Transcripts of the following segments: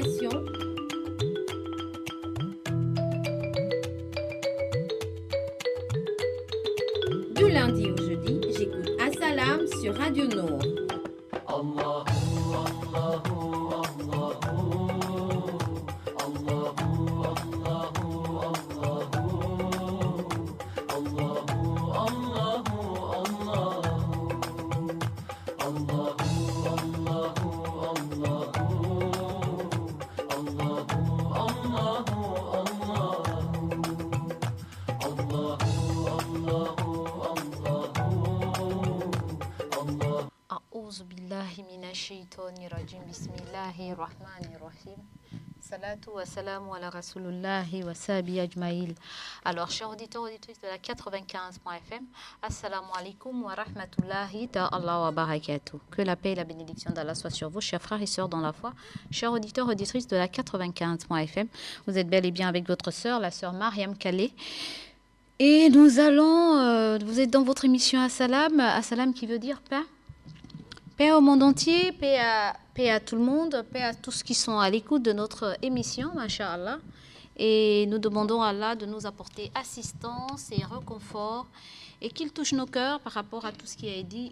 émission du lundi au jeudi. J'écoute Assalam sur Radio Nour. Bismillahirrahmanirrahim. Salatu wa salamu ala rasulullahi wa sahabi ajmaïl. Alors, chers auditeurs, auditrices de la 95.fm, assalamu alaikum wa rahmatullahi ta'ala wa barakatuh. Que la paix et la bénédiction d'Allah soit sur vous, chers frères et sœurs dans la foi. Chers auditeurs, auditrices de la 95.fm, vous êtes bel et bien avec votre sœur, la sœur Mariam Kalé. Et nous allons, vous êtes dans votre émission Assalam qui veut dire paix. Paix au monde entier, paix à tout le monde, paix à tous qui sont à l'écoute de notre émission, Masha'Allah. Et nous demandons à Allah de nous apporter assistance et réconfort et qu'il touche nos cœurs par rapport à tout ce qui est dit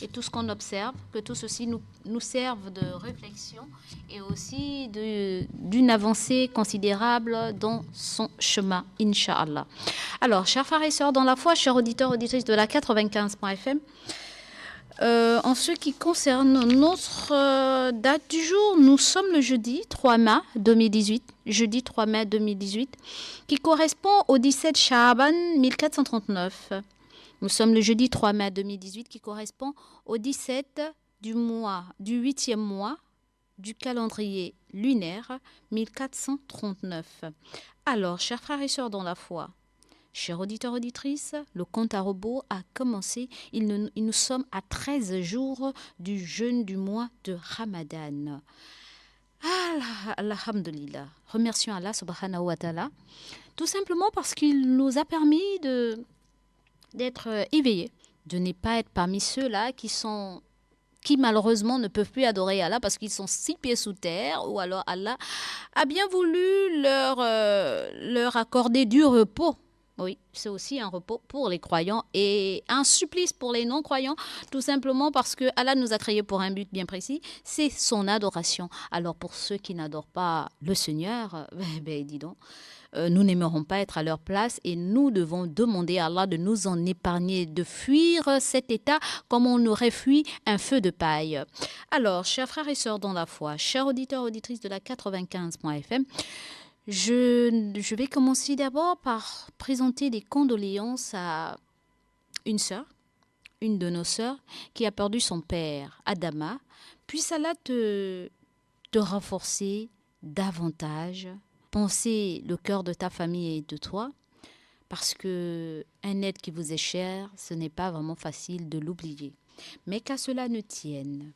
et tout ce qu'on observe, que tout ceci nous serve de réflexion et aussi d'une avancée considérable dans son chemin, Inch'Allah. Alors, chers frères et sœurs dans la foi, chers auditeurs, auditrices de la 95.fm, en ce qui concerne notre date du jour, nous sommes le jeudi 3 mai 2018, qui correspond au 17 Sha'ban 1439. Nous sommes le jeudi 3 mai 2018, qui correspond au 17 du 8e mois du calendrier lunaire 1439. Alors, chers frères et sœurs dans la foi, chers auditeurs, auditrices, le compte à rebours a commencé. Nous sommes à 13 jours du jeûne du mois de Ramadan. Alhamdulillah. Remercions Allah subhanahu wa ta'ala. Tout simplement parce qu'il nous a permis d'être éveillés, de ne pas être parmi ceux-là qui malheureusement ne peuvent plus adorer Allah parce qu'ils sont 6 pieds sous terre, ou alors Allah a bien voulu leur accorder du repos. Oui, c'est aussi un repos pour les croyants et un supplice pour les non-croyants, tout simplement parce que Allah nous a créés pour un but bien précis, c'est son adoration. Alors pour ceux qui n'adorent pas le Seigneur, dis donc, nous n'aimerons pas être à leur place et nous devons demander à Allah de nous en épargner, de fuir cet état comme on aurait fui un feu de paille. Alors, chers frères et sœurs dans la foi, chers auditeurs, auditrices de la 95.fm, je vais commencer d'abord par présenter des condoléances à une sœur, une de nos sœurs, qui a perdu son père, Adama. Puisse Allah te renforcer davantage, penser le cœur de ta famille et de toi, parce que un être qui vous est cher, ce n'est pas vraiment facile de l'oublier. Mais qu'à cela ne tienne,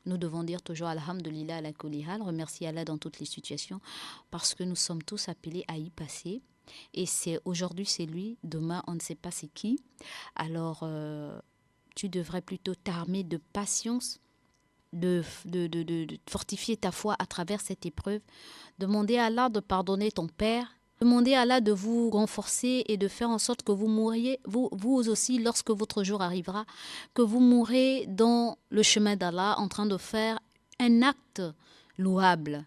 nous devons dire toujours Alhamdulillah ala kulli hal, remercier Allah dans toutes les situations, parce que nous sommes tous appelés à y passer. Et aujourd'hui c'est lui, demain on ne sait pas c'est qui. Alors tu devrais plutôt t'armer de patience, de fortifier ta foi à travers cette épreuve. Demander à Allah de pardonner ton père. Demandez à Allah de vous renforcer et de faire en sorte que vous mouriez, vous aussi, lorsque votre jour arrivera, que vous mourrez dans le chemin d'Allah en train de faire un acte louable,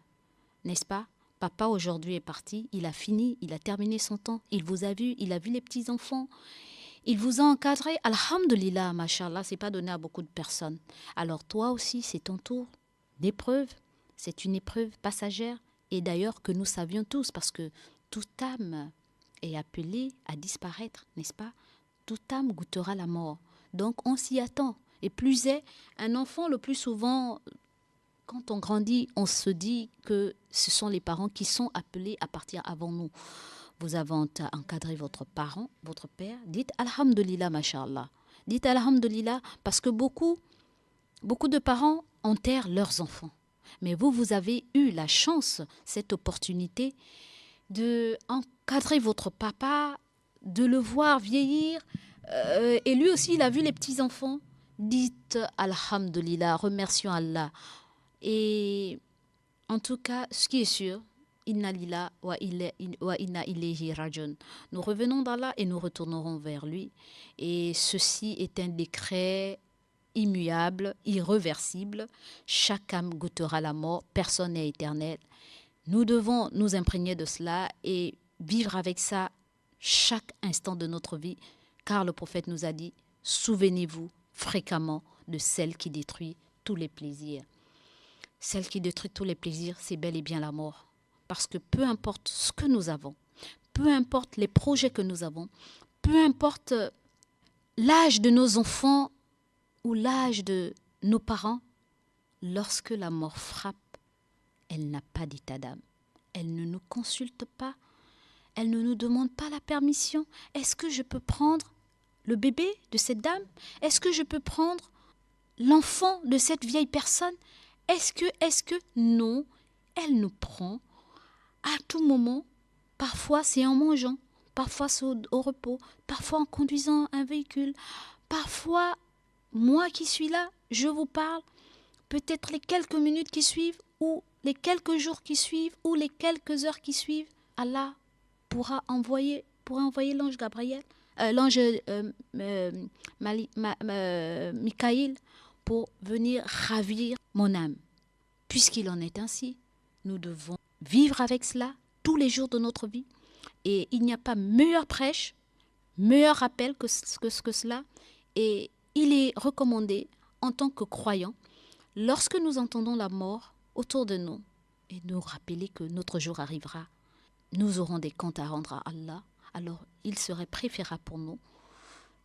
n'est-ce pas? Papa aujourd'hui est parti, il a fini, il a terminé son temps, il vous a vu, il a vu les petits-enfants, il vous a encadré. Alhamdulillah, mashallah, c'est pas donné à beaucoup de personnes. Alors toi aussi, c'est ton tour d'épreuve, c'est une épreuve passagère, et d'ailleurs que nous savions tous, parce que toute âme est appelée à disparaître, n'est-ce pas? Toute âme goûtera la mort. Donc on s'y attend. Et plus est, un enfant le plus souvent, quand on grandit, on se dit que ce sont les parents qui sont appelés à partir avant nous. Vous avez encadré votre parent, votre père. Dites Alhamdulillah, Masha'Allah. Dites Alhamdulillah parce que beaucoup de parents enterrent leurs enfants. Mais vous avez eu la chance, cette opportunité de encadrer votre papa, de le voir vieillir. Et lui aussi, il a vu les petits-enfants. Dites Alhamdulillah, remercions Allah. Et En tout cas, ce qui est sûr, Inna lillah wa inna ilayhi rajiun. Nous revenons d'Allah et nous retournerons vers lui. Et ceci est un décret immuable, irréversible. Chaque âme goûtera la mort, personne n'est éternel. Nous devons nous imprégner de cela et vivre avec ça chaque instant de notre vie, car le prophète nous a dit, souvenez-vous fréquemment de celle qui détruit tous les plaisirs. Celle qui détruit tous les plaisirs, c'est bel et bien la mort. Parce que peu importe ce que nous avons, peu importe les projets que nous avons, peu importe l'âge de nos enfants ou l'âge de nos parents, lorsque la mort frappe, elle n'a pas d'état d'âme. Elle ne nous consulte pas. Elle ne nous demande pas la permission. Est-ce que je peux prendre le bébé de cette dame? Est-ce que je peux prendre l'enfant de cette vieille personne? Est-ce que non, elle nous prend à tout moment. Parfois c'est en mangeant, parfois c'est au repos, parfois en conduisant un véhicule, parfois moi qui suis là, je vous parle, peut-être les quelques minutes qui suivent ou les quelques jours qui suivent ou les quelques heures qui suivent, Allah pourra envoyer l'ange Gabriel, l'ange Michaïl pour venir ravir mon âme. Puisqu'il en est ainsi, nous devons vivre avec cela tous les jours de notre vie. Et il n'y a pas meilleure prêche, meilleur rappel que cela. Et il est recommandé en tant que croyant, lorsque nous entendons la mort autour de nous, et nous rappeler que notre jour arrivera, nous aurons des comptes à rendre à Allah. Alors il serait préférable pour nous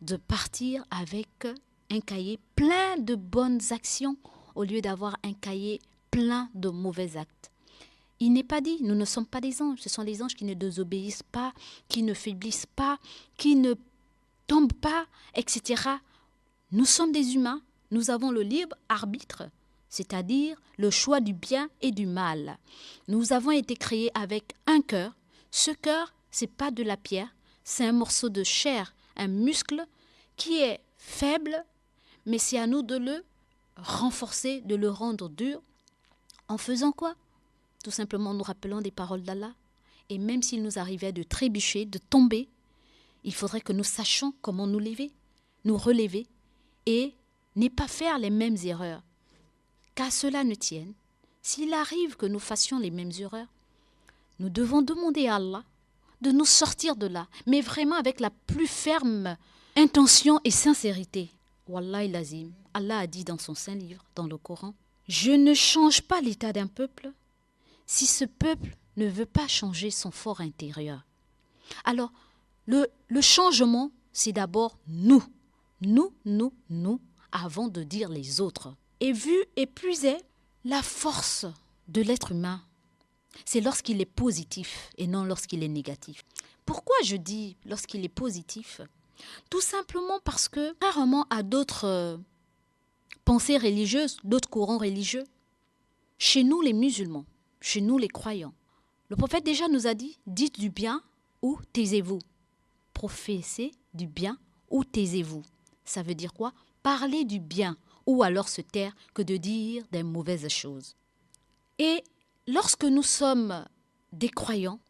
de partir avec un cahier plein de bonnes actions au lieu d'avoir un cahier plein de mauvais actes. Il n'est pas dit, nous ne sommes pas des anges, ce sont les anges qui ne désobéissent pas, qui ne faiblissent pas, qui ne tombent pas, etc. Nous sommes des humains, nous avons le libre arbitre, c'est-à-dire le choix du bien et du mal. Nous avons été créés avec un cœur. Ce cœur, ce n'est pas de la pierre, c'est un morceau de chair, un muscle qui est faible, mais c'est à nous de le renforcer, de le rendre dur. En faisant quoi? Tout simplement nous rappelant des paroles d'Allah. Et même s'il nous arrivait de trébucher, de tomber, il faudrait que nous sachions comment nous lever, nous relever et ne pas faire les mêmes erreurs. Qu'à cela ne tienne, s'il arrive que nous fassions les mêmes erreurs, nous devons demander à Allah de nous sortir de là, mais vraiment avec la plus ferme intention et sincérité. Wallahi l'azim, Allah a dit dans son saint livre, dans le Coran, « Je ne change pas l'état d'un peuple si ce peuple ne veut pas changer son fort intérieur. » Alors, le changement, c'est d'abord nous, avant de dire les autres. Et vu et plus est la force de l'être humain, c'est lorsqu'il est positif et non lorsqu'il est négatif. Pourquoi je dis lorsqu'il est positif? Tout simplement parce que, contrairement à d'autres pensées religieuses, d'autres courants religieux, chez nous les musulmans, chez nous les croyants, le prophète déjà nous a dit, dites du bien ou taisez-vous. Professez du bien ou taisez-vous. Ça veut dire quoi? Parler du bien ou alors se taire que de dire des mauvaises choses. Et lorsque nous sommes des croyants,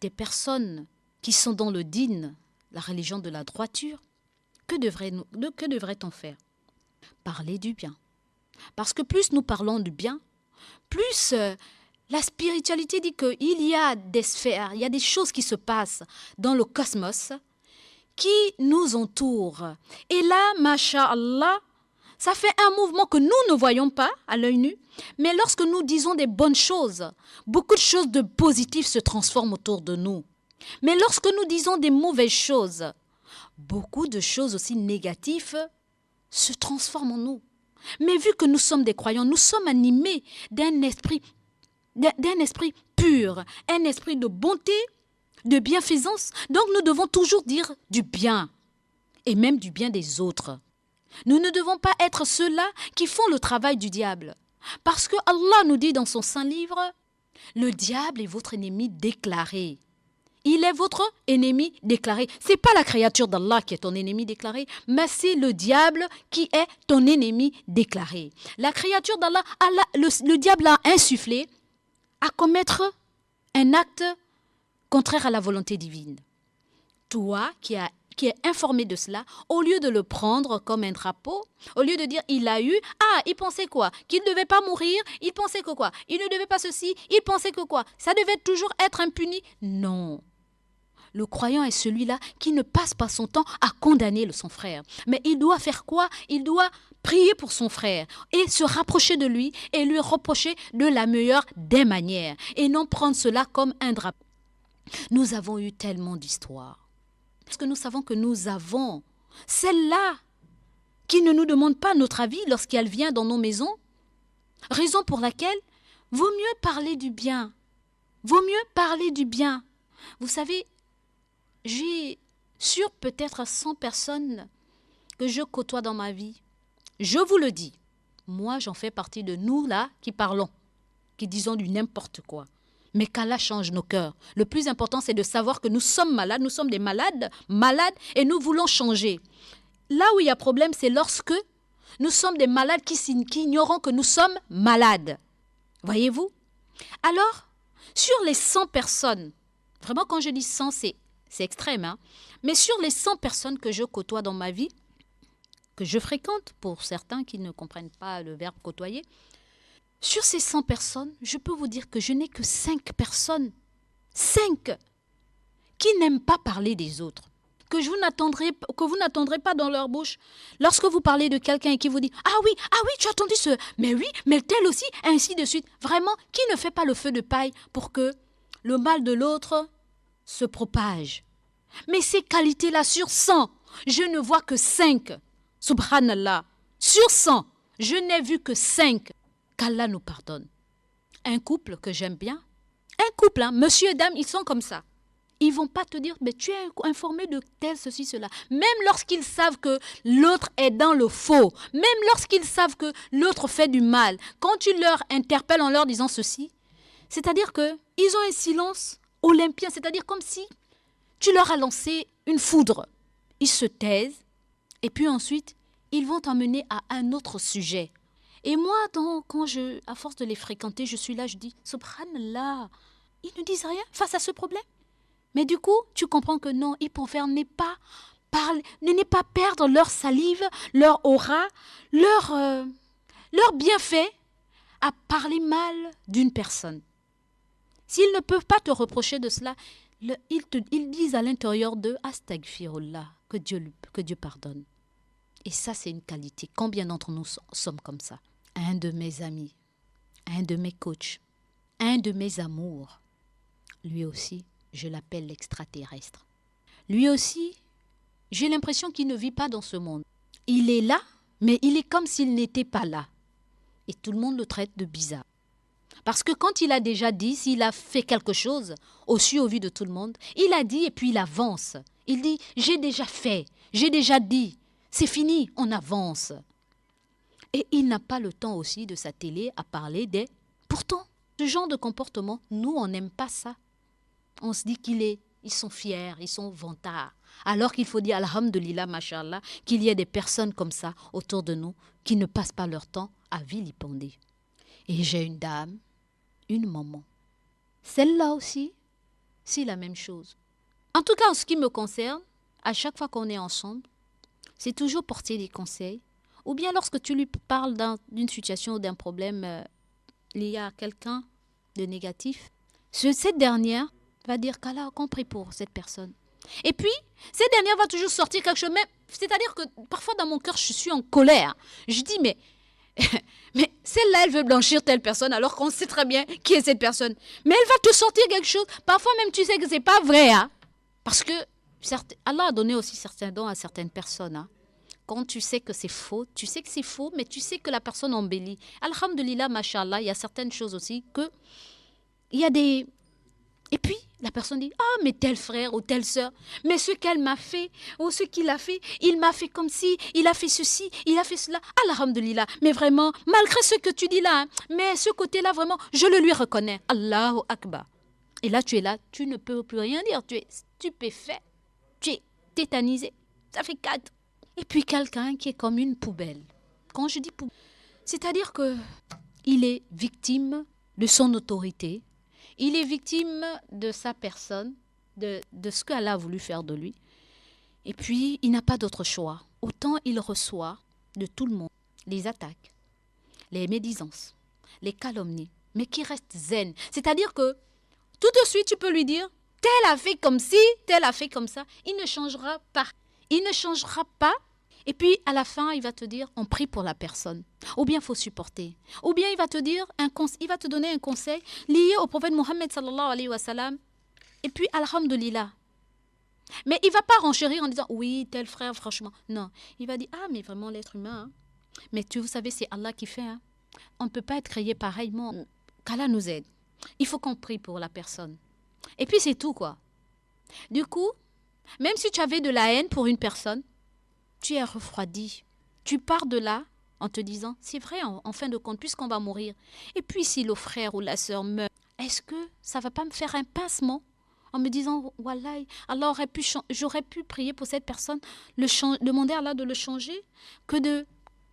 des personnes qui sont dans le dîn, la religion de la droiture, que devrait-on faire? Parler du bien. Parce que plus nous parlons du bien, plus la spiritualité dit qu'il y a des sphères, il y a des choses qui se passent dans le cosmos qui nous entourent. Et là, masha'Allah, ça fait un mouvement que nous ne voyons pas à l'œil nu, mais lorsque nous disons des bonnes choses, beaucoup de choses de positives se transforment autour de nous. Mais lorsque nous disons des mauvaises choses, beaucoup de choses aussi négatives se transforment en nous. Mais vu que nous sommes des croyants, nous sommes animés d'un esprit pur, un esprit de bonté, de bienfaisance. Donc nous devons toujours dire du bien, et même du bien des autres. Nous ne devons pas être ceux-là qui font le travail du diable. Parce que Allah nous dit dans son saint livre, le diable est votre ennemi déclaré. Il est votre ennemi déclaré. Ce n'est pas la créature d'Allah qui est ton ennemi déclaré, mais c'est le diable qui est ton ennemi déclaré. La créature d'Allah, le diable a insufflé à commettre un acte contraire à la volonté divine. Toi qui es informé de cela, au lieu de le prendre comme un drapeau, au lieu de dire il a eu, il pensait quoi? Qu'il ne devait pas mourir, il pensait que quoi? Il ne devait pas ceci, il pensait que quoi? Ça devait toujours être impuni? Non. Le croyant est celui-là qui ne passe pas son temps à condamner son frère. Mais il doit faire quoi? Il doit prier pour son frère et se rapprocher de lui et lui reprocher de la meilleure des manières et non prendre cela comme un drapeau. Nous avons eu tellement d'histoires. Parce que nous savons que nous avons celle-là qui ne nous demande pas notre avis lorsqu'elle vient dans nos maisons. Raison pour laquelle vaut mieux parler du bien. Vaut mieux parler du bien. Vous savez, j'ai sur peut-être 100 personnes que je côtoie dans ma vie. Je vous le dis, moi j'en fais partie de nous là qui parlons, qui disons du n'importe quoi. Mais qu'Allah change nos cœurs. Le plus important, c'est de savoir que nous sommes malades, nous sommes des malades, et nous voulons changer. Là où il y a problème, c'est lorsque nous sommes des malades qui ignorons que nous sommes malades. Voyez-vous? Alors, sur les 100 personnes, vraiment quand je dis 100, c'est extrême, hein? Mais sur les 100 personnes que je côtoie dans ma vie, que je fréquente, pour certains qui ne comprennent pas le verbe côtoyer, sur ces 100 personnes, je peux vous dire que je n'ai que 5 personnes, 5, qui n'aiment pas parler des autres, que vous n'attendrez pas dans leur bouche. Lorsque vous parlez de quelqu'un et qui vous dit « Ah oui, tu as entendu ce... Mais oui, mais tel aussi, ainsi de suite. » Vraiment, qui ne fait pas le feu de paille pour que le mal de l'autre se propage? Mais ces qualités-là, sur 100, je ne vois que 5. Subhanallah. Sur 100, je n'ai vu que 5. Qu'Allah nous pardonne. Un couple que j'aime bien, un couple, hein, monsieur et dame, ils sont comme ça. Ils ne vont pas te dire, mais tu es informé de tel, ceci, cela. Même lorsqu'ils savent que l'autre est dans le faux, même lorsqu'ils savent que l'autre fait du mal, quand tu leur interpelles en leur disant ceci, c'est-à-dire qu'ils ont un silence olympien, c'est-à-dire comme si tu leur as lancé une foudre. Ils se taisent et puis ensuite, ils vont t'emmener à un autre sujet. Et moi, à force de les fréquenter, je suis là, je dis, subhanallah, ils ne disent rien face à ce problème. Mais du coup, tu comprends que non, ils préfèrent ne pas perdre leur salive, leur aura, leur bienfait à parler mal d'une personne. S'ils ne peuvent pas te reprocher de cela, ils disent à l'intérieur d'eux, Astaghfirullah, que Dieu pardonne. Et ça, c'est une qualité. Combien d'entre nous sommes comme ça? Un de mes amis, un de mes coachs, un de mes amours, lui aussi, je l'appelle l'extraterrestre. Lui aussi, j'ai l'impression qu'il ne vit pas dans ce monde. Il est là, mais il est comme s'il n'était pas là. Et tout le monde le traite de bizarre. Parce que quand il a déjà dit, s'il a fait quelque chose, au vu de tout le monde, il a dit et puis il avance. Il dit, j'ai déjà fait, j'ai déjà dit, c'est fini, on avance. Et il n'a pas le temps aussi de sa télé à parler des... Pourtant, ce genre de comportement, nous, on n'aime pas ça. On se dit ils sont fiers, ils sont vantards. Alors qu'il faut dire, alhamdulillah, mashallah, qu'il y ait des personnes comme ça autour de nous qui ne passent pas leur temps à vilipender. Et j'ai une dame, une maman. Celle-là aussi, c'est la même chose. En tout cas, en ce qui me concerne, à chaque fois qu'on est ensemble, c'est toujours porter des conseils. Ou bien lorsque tu lui parles d'une situation ou d'un problème lié à quelqu'un de négatif, cette dernière va dire qu'Allah a compris pour cette personne. Et puis, cette dernière va toujours sortir quelque chose. C'est-à-dire que parfois dans mon cœur, je suis en colère. Je dis, mais celle-là, elle veut blanchir telle personne alors qu'on sait très bien qui est cette personne. Mais elle va te sortir quelque chose. Parfois même, tu sais que ce n'est pas vrai. Hein? Parce que Allah a donné aussi certains dons à certaines personnes. Hein? Quand tu sais que c'est faux, mais tu sais que la personne embellit. Alhamdulillah, mashallah, il y a certaines choses aussi que... Il y a des... Et puis, la personne dit, mais tel frère ou telle sœur, mais ce qu'elle m'a fait, ou ce qu'il a fait, il m'a fait comme ci, il a fait ceci, il a fait cela. Alhamdulillah, mais vraiment, malgré ce que tu dis là, hein, mais ce côté-là, vraiment, je le lui reconnais. Allahu Akbar. Et là, tu ne peux plus rien dire, tu es stupéfait, tu es tétanisé. Ça fait 4. Et puis quelqu'un qui est comme une poubelle. Quand je dis poubelle, c'est-à-dire que il est victime de son autorité, Il est victime de sa personne, de ce qu'Allah a voulu faire de lui. Et puis, il n'a pas d'autre choix. Autant il reçoit de tout le monde les attaques, les médisances, les calomnies, mais qui reste zen. C'est-à-dire que tout de suite, tu peux lui dire, tel a fait comme ci, tel a fait comme ça. Il ne changera pas. Il ne changera pas. Et puis, à la fin, il va te dire, on prie pour la personne. Ou bien, il faut supporter. Ou bien, il va te dire, il va te donner un conseil lié au prophète Mohammed sallallahu alayhi wa sallam. Et puis, alhamdulillah. Mais il ne va pas renchérir en disant, oui, tel frère, franchement. Non. Il va dire, ah, mais vraiment, l'être humain. Hein. Mais vous savez, c'est Allah qui fait. Hein. On ne peut pas être créé pareillement. Qu'Allah nous aide. Il faut qu'on prie pour la personne. Et puis, c'est tout, quoi. Du coup, même si tu avais de la haine pour une personne, tu es refroidi. Tu pars de là en te disant, c'est vrai, en fin de compte, puisqu'on va mourir. Et puis, si le frère ou la sœur meurt, est-ce que ça ne va pas me faire un pincement en me disant, Wallah, alors j'aurais pu prier pour cette personne, demander à Allah de le changer, que de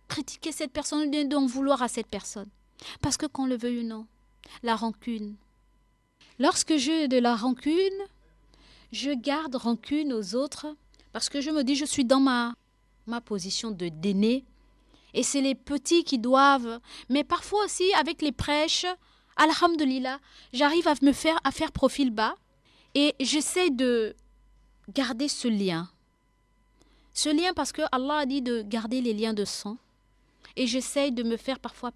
critiquer cette personne, d'en vouloir à cette personne. Parce que qu'on le veuille ou non, la rancune. Lorsque j'ai de la rancune, je garde rancune aux autres parce que je me dis, je suis dans ma position d'aîné et c'est les petits qui doivent. Mais parfois aussi, avec les prêches, alhamdulillah, j'arrive à faire profil bas et j'essaie de garder ce lien. Ce lien parce que Allah a dit de garder les liens de sang. Et j'essaie de me faire parfois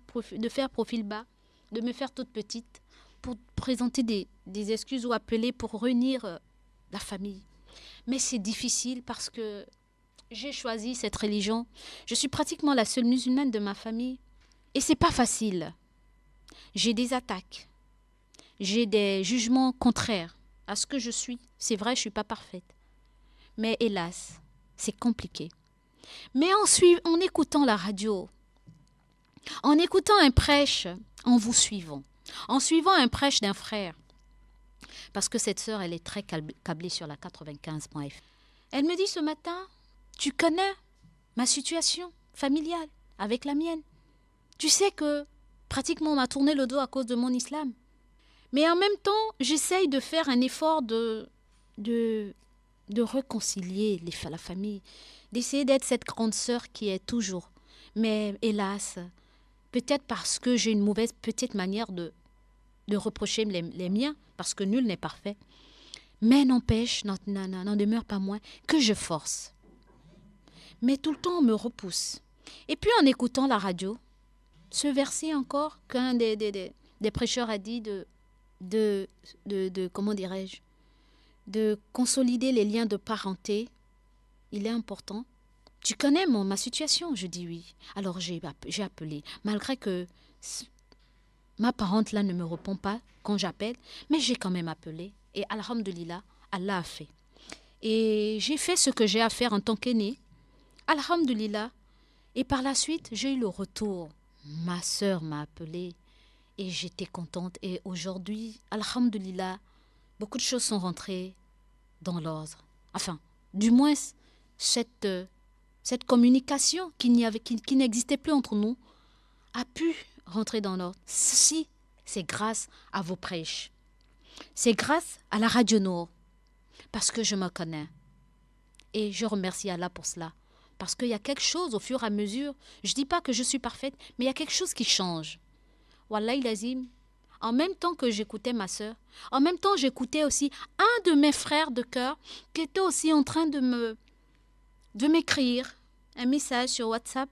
faire profil bas, de me faire toute petite pour présenter des excuses ou appeler pour réunir la famille. Mais c'est difficile parce que j'ai choisi cette religion. Je suis pratiquement la seule musulmane de ma famille. Et c'est pas facile. J'ai des attaques. J'ai des jugements contraires à ce que je suis. C'est vrai, je ne suis pas parfaite. Mais hélas, c'est compliqué. Mais en écoutant la radio, en écoutant un prêche, en vous suivant, en suivant un prêche d'un frère, parce que cette sœur, elle est très câblée sur la 95.f. Elle me dit ce matin, tu connais ma situation familiale avec la mienne. Tu sais que pratiquement on m'a tourné le dos à cause de mon islam. Mais en même temps, j'essaye de faire un effort de réconcilier la famille, d'essayer d'être cette grande sœur qui est toujours. Mais hélas, peut-être parce que j'ai une mauvaise petite manière de reprocher les miens, parce que nul n'est parfait. Mais n'empêche, n'en demeure pas moins que je force. Mais tout le temps, on me repousse. Et puis, en écoutant la radio, ce verset encore qu'un des prêcheurs a dit comment dirais-je, de consolider les liens de parenté, il est important. Tu connais ma situation? Je dis oui. Alors, j'ai appelé, malgré que ma parente là ne me répond pas quand j'appelle, mais j'ai quand même appelé. Et alhamdulillah, Allah a fait. Et j'ai fait ce que j'ai à faire en tant qu'aînée. Alhamdulillah. Et par la suite, j'ai eu le retour. Ma sœur m'a appelée et j'étais contente. Et aujourd'hui, alhamdulillah, beaucoup de choses sont rentrées dans l'ordre. Enfin, du moins, cette communication qui n'existait plus entre nous a pu rentrer dans l'ordre. Ceci, c'est grâce à vos prêches. C'est grâce à la Radio Nour. Parce que je me connais. Et je remercie Allah pour cela. Parce qu'il y a quelque chose au fur et à mesure. Je ne dis pas que je suis parfaite, mais il y a quelque chose qui change. Wallahi lazim. En même temps que j'écoutais ma sœur, en même temps j'écoutais aussi un de mes frères de cœur qui était aussi en train de m'écrire un message sur WhatsApp.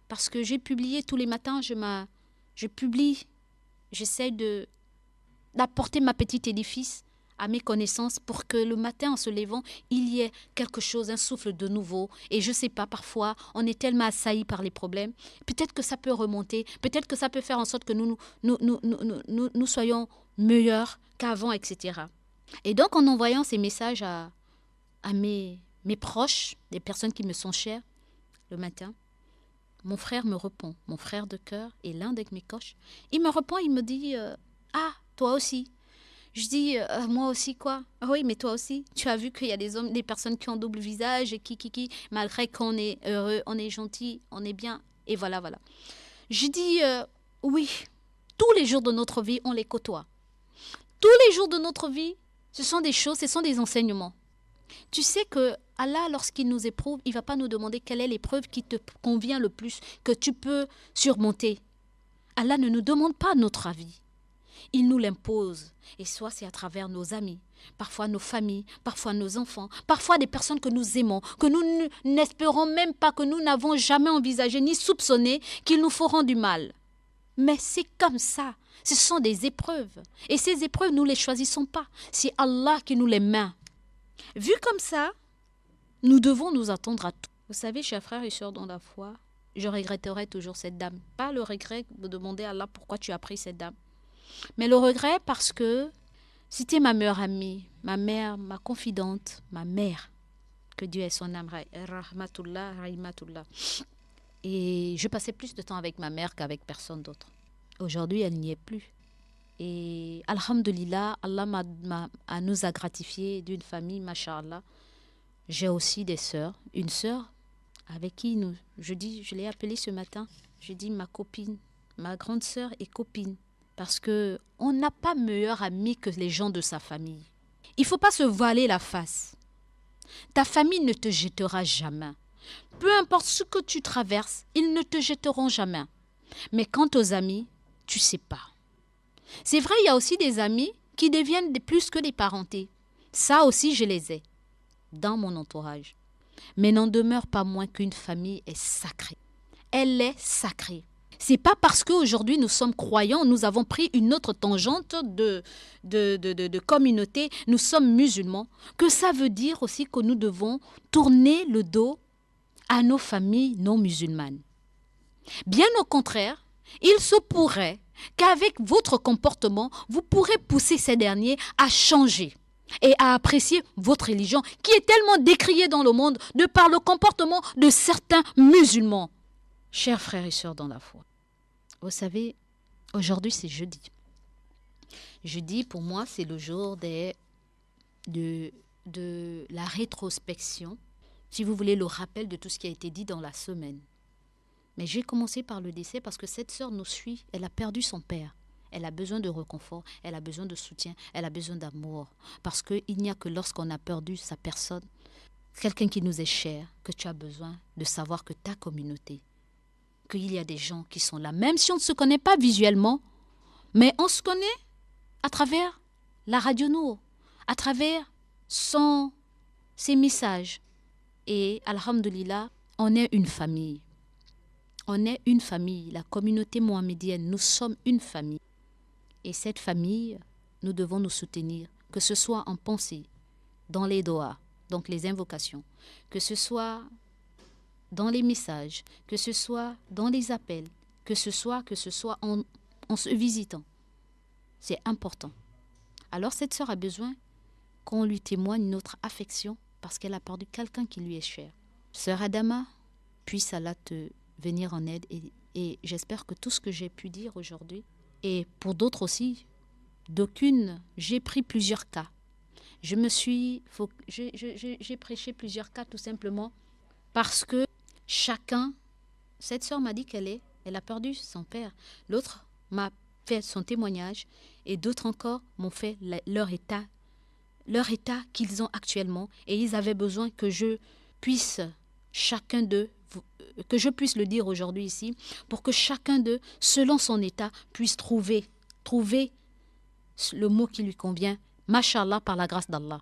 Parce que j'ai publié tous les matins, je publie, j'essaie d'apporter ma petite édifice à mes connaissances pour que le matin, en se levant, il y ait quelque chose, un souffle de nouveau. Et je ne sais pas, parfois, on est tellement assaillis par les problèmes. Peut-être que ça peut remonter, peut-être que ça peut faire en sorte que nous soyons meilleurs qu'avant, etc. Et donc, en envoyant ces messages à mes proches, des personnes qui me sont chères, le matin, mon frère me répond, mon frère de cœur et l'un de mes coachs. Il me répond, il me dit « Ah, toi aussi ?» Je dis « Moi aussi quoi ?»« Oui, mais toi aussi. Tu as vu qu'il y a des personnes qui ont double visage et qui, malgré qu'on est heureux, on est gentil, on est bien. » Et voilà. Je dis « Oui, tous les jours de notre vie, on les côtoie. Tous les jours de notre vie, ce sont des choses, ce sont des enseignements. Tu sais que Allah, lorsqu'il nous éprouve, il ne va pas nous demander quelle est l'épreuve qui te convient le plus, que tu peux surmonter. Allah ne nous demande pas notre avis. Il nous l'impose. Et soit c'est à travers nos amis, parfois nos familles, parfois nos enfants, parfois des personnes que nous aimons, que nous n'espérons même pas, que nous n'avons jamais envisagé ni soupçonné qu'ils nous feront du mal. Mais c'est comme ça. Ce sont des épreuves. Et ces épreuves, nous ne les choisissons pas. C'est Allah qui nous les met. Vu comme ça, nous devons nous attendre à tout. Vous savez, chers frères et sœurs dans la foi, je regretterai toujours cette dame. Pas le regret de demander à Allah pourquoi tu as pris cette dame. Mais le regret parce que c'était ma meilleure amie, ma mère, ma confidente, ma mère. Que Dieu ait son âme. Rahmatullah, Rahimatullah. Et je passais plus de temps avec ma mère qu'avec personne d'autre. Aujourd'hui, elle n'y est plus. Et alhamdulillah, Allah nous a gratifié d'une famille, masha'Allah. J'ai aussi des sœurs. Une sœur avec qui je l'ai appelée ce matin. Je dis ma copine, ma grande sœur et copine. Parce qu'on n'a pas meilleur ami que les gens de sa famille. Il ne faut pas se voiler la face. Ta famille ne te jettera jamais. Peu importe ce que tu traverses, ils ne te jetteront jamais. Mais quant aux amis, tu ne sais pas. C'est vrai, il y a aussi des amis qui deviennent plus que des parentés. Ça aussi, je les ai dans mon entourage. Mais n'en demeure pas moins qu'une famille est sacrée. Elle est sacrée. C'est pas parce qu'aujourd'hui nous sommes croyants, nous avons pris une autre tangente de communauté, nous sommes musulmans, que ça veut dire aussi que nous devons tourner le dos à nos familles non musulmanes. Bien au contraire, il se pourrait qu'avec votre comportement, vous pourrez pousser ces derniers à changer et à apprécier votre religion qui est tellement décriée dans le monde de par le comportement de certains musulmans. Chers frères et sœurs dans la foi, vous savez, aujourd'hui c'est jeudi. Jeudi, pour moi, c'est le jour de la rétrospection, si vous voulez, le rappel de tout ce qui a été dit dans la semaine. Mais j'ai commencé par le décès parce que cette sœur nous suit, elle a perdu son père. Elle a besoin de réconfort, elle a besoin de soutien, elle a besoin d'amour. Parce qu'il n'y a que lorsqu'on a perdu sa personne, quelqu'un qui nous est cher, que tu as besoin de savoir que ta communauté, qu'il y a des gens qui sont là, même si on ne se connaît pas visuellement, mais on se connaît à travers la radio Nour, à travers ses messages. Et alhamdulillah, on est une famille. On est une famille, la communauté mohamédienne, nous sommes une famille. Et cette famille, nous devons nous soutenir, que ce soit en pensée, dans les doigts, donc les invocations, que ce soit dans les messages, que ce soit dans les appels, que ce soit en se visitant. C'est important. Alors cette sœur a besoin qu'on lui témoigne notre affection parce qu'elle a perdu quelqu'un qui lui est cher. Sœur Adama, puisse Allah te venir en aide et j'espère que tout ce que j'ai pu dire aujourd'hui, et pour d'autres aussi, j'ai pris plusieurs cas. J'ai prêché plusieurs cas tout simplement parce que cette sœur m'a dit elle a perdu son père. L'autre m'a fait son témoignage et d'autres encore m'ont fait leur état qu'ils ont actuellement et ils avaient besoin que je puisse le dire aujourd'hui ici pour que chacun d'eux, selon son état, puisse trouver le mot qui lui convient, Masha'Allah, par la grâce d'Allah.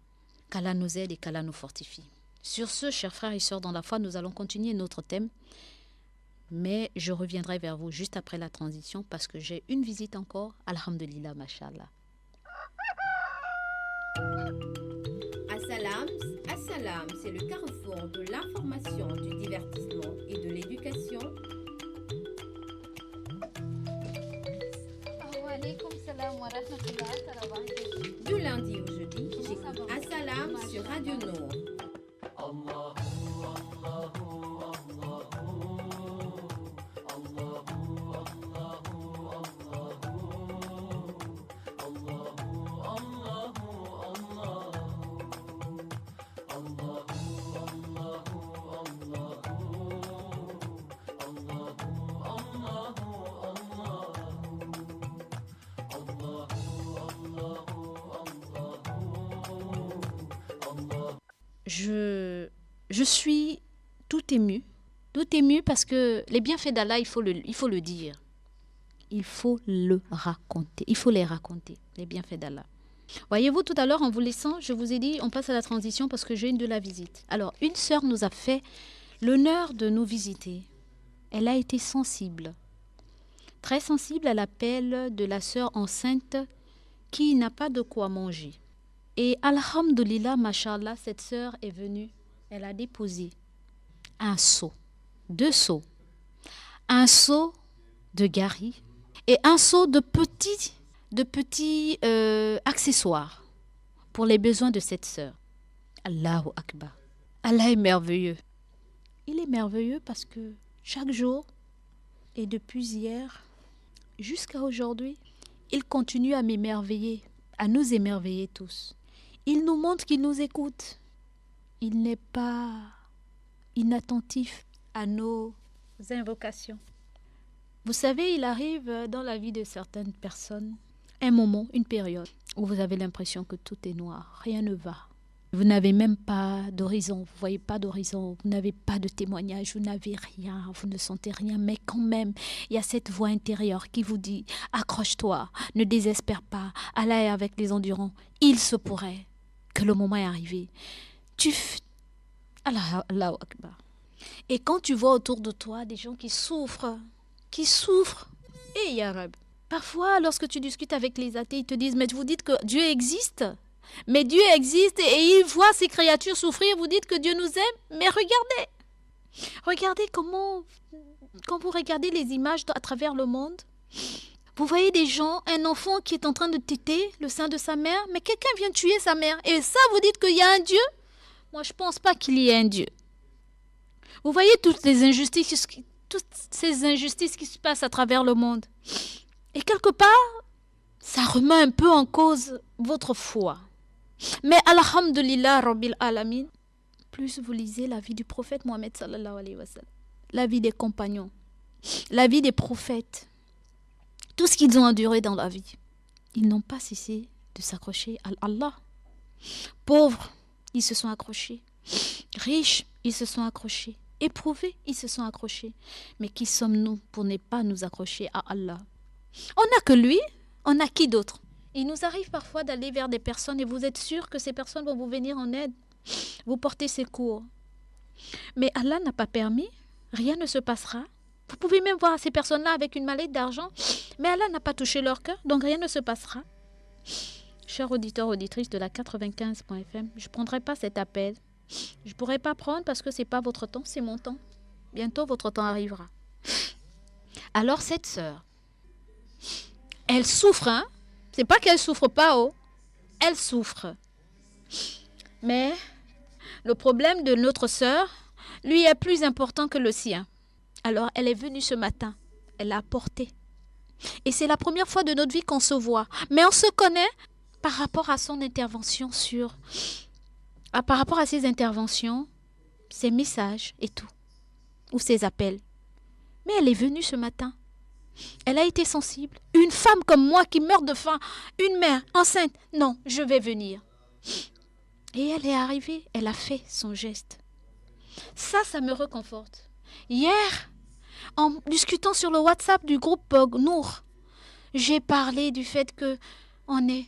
Qu'Allah nous aide et qu'Allah nous fortifie. Sur ce, chers frères et sœurs dans la foi, nous allons continuer notre thème. Mais je reviendrai vers vous juste après la transition parce que j'ai une visite encore. Alhamdulillah, Masha'Allah. Assalam, c'est le carrefour de l'information, du divertissement et de l'éducation. Du lundi au jeudi, j'écoute Assalam sur Radio Nour. je suis tout émue parce que les bienfaits d'Allah, il faut le dire. Il faut le raconter. Il faut les raconter, les bienfaits d'Allah. Voyez-vous, tout à l'heure, en vous laissant, je vous ai dit, on passe à la transition parce que j'ai une de la visite. Alors, une sœur nous a fait l'honneur de nous visiter. Elle a été sensible, très sensible à l'appel de la sœur enceinte qui n'a pas de quoi manger. Et alhamdoulilah, mashallah, cette sœur est venue, elle a déposé un seau, 2 seaux, un seau de gari et un seau de petits accessoires pour les besoins de cette sœur. Allahu Akbar. Allah est merveilleux. Il est merveilleux parce que chaque jour, et depuis hier jusqu'à aujourd'hui, il continue à m'émerveiller, à nous émerveiller tous. Il nous montre qu'il nous écoute. Il n'est pas inattentif à nos invocations. Vous savez, il arrive dans la vie de certaines personnes un moment, une période où vous avez l'impression que tout est noir, rien ne va. Vous n'avez même pas d'horizon, vous ne voyez pas d'horizon, vous n'avez pas de témoignage, vous n'avez rien, vous ne sentez rien. Mais quand même, il y a cette voix intérieure qui vous dit « Accroche-toi, ne désespère pas, Allah est avec les endurants. Il se pourrait que le moment est arrivé. » Allahu Akbar. Et quand tu vois autour de toi des gens qui souffrent, et Ya Rab, parfois lorsque tu discutes avec les athées, ils te disent « Mais vous dites que Dieu existe ?» Mais Dieu existe et il voit ces créatures souffrir. Vous dites que Dieu nous aime. Mais regardez comment, quand vous regardez les images à travers le monde, vous voyez des gens, un enfant qui est en train de téter le sein de sa mère, mais quelqu'un vient tuer sa mère. Et ça, vous dites qu'il y a un Dieu? Moi, je ne pense pas qu'il y ait un Dieu. Vous voyez toutes ces injustices qui se passent à travers le monde. Et quelque part, ça remet un peu en cause votre foi. Mais alhamdulillah rabbil alamin, plus vous lisez la vie du prophète Mohammed sallallahu alayhi wa sallam, la vie des compagnons, la vie des prophètes, tout ce qu'ils ont enduré dans la vie, ils n'ont pas cessé de s'accrocher à Allah. Pauvres, ils se sont accrochés. Riches, ils se sont accrochés. Éprouvés, ils se sont accrochés. Mais qui sommes-nous pour ne pas nous accrocher à Allah? On n'a que lui, on n'a qui d'autre? Il nous arrive parfois d'aller vers des personnes et vous êtes sûr que ces personnes vont vous venir en aide, vous porter secours. Mais Allah n'a pas permis, rien ne se passera. Vous pouvez même voir ces personnes-là avec une mallette d'argent, mais Allah n'a pas touché leur cœur, donc rien ne se passera. Chers auditeurs, auditrices de la 95.fm, je ne prendrai pas cet appel. Je ne pourrai pas prendre parce que ce n'est pas votre temps, c'est mon temps. Bientôt, votre temps arrivera. Alors, cette sœur, elle souffre, hein? C'est pas qu'elle souffre pas, oh. Elle souffre. Mais le problème de notre sœur, lui, est plus important que le sien. Alors, elle est venue ce matin. Elle l'a apporté. Et c'est la première fois de notre vie qu'on se voit. Mais on se connaît par rapport à son intervention par rapport à ses interventions, ses messages et tout. Ou ses appels. Mais elle est venue ce matin. Elle a été sensible. Une femme comme moi qui meurt de faim, une mère enceinte, non, je vais venir. Et elle est arrivée, elle a fait son geste. Ça me réconforte. Hier, en discutant sur le WhatsApp du groupe Nour, j'ai parlé du fait que on n'est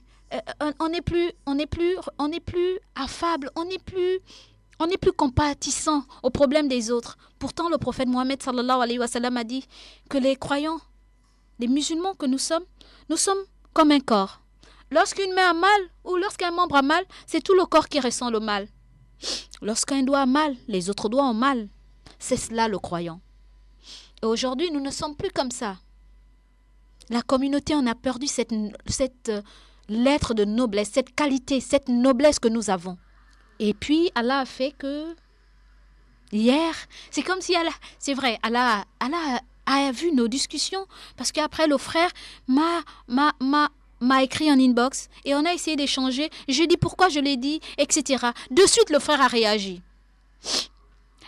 plus affable, on n'est plus compatissant aux problèmes des autres. Pourtant, le prophète Mohammed sallallahu alayhi wa sallam a dit que les croyants, les musulmans que nous sommes comme un corps. Lorsqu'une main a mal ou lorsqu'un membre a mal, c'est tout le corps qui ressent le mal. Lorsqu'un doigt a mal, les autres doigts ont mal. C'est cela le croyant. Et aujourd'hui, nous ne sommes plus comme ça. La communauté en a perdu cette lettre de noblesse, cette qualité, cette noblesse que nous avons. Et puis, Allah a fait que hier, c'est comme si Allah a vu nos discussions parce qu'après le frère m'a écrit en inbox et on a essayé d'échanger. Je dis pourquoi je l'ai dit, etc. De suite, le frère a réagi.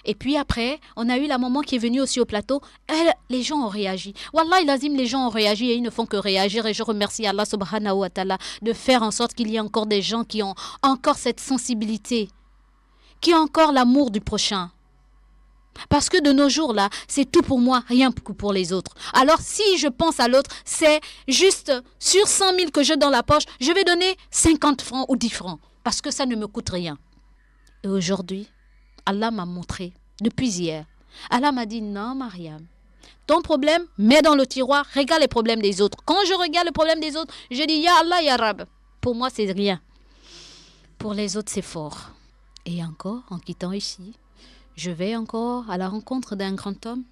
Et puis après, on a eu la maman qui est venue aussi au plateau. Les gens ont réagi. Wallah, lazim, les gens ont réagi et ils ne font que réagir. Et je remercie Allah subhanahu wa ta'ala de faire en sorte qu'il y ait encore des gens qui ont encore cette sensibilité, qui a encore l'amour du prochain. Parce que de nos jours là, c'est tout pour moi, rien que pour les autres. Alors si je pense à l'autre, c'est juste sur 100 000 que j'ai dans la poche, je vais donner 50 francs ou 10 francs. Parce que ça ne me coûte rien. Et aujourd'hui, Allah m'a montré, depuis hier, Allah m'a dit, non Mariam, ton problème, mets dans le tiroir, regarde les problèmes des autres. Quand je regarde le problème des autres, je dis, Ya Allah, Ya Rab. Pour moi, c'est rien. Pour les autres, c'est fort. Et encore, en quittant ici, je vais encore à la rencontre d'un grand homme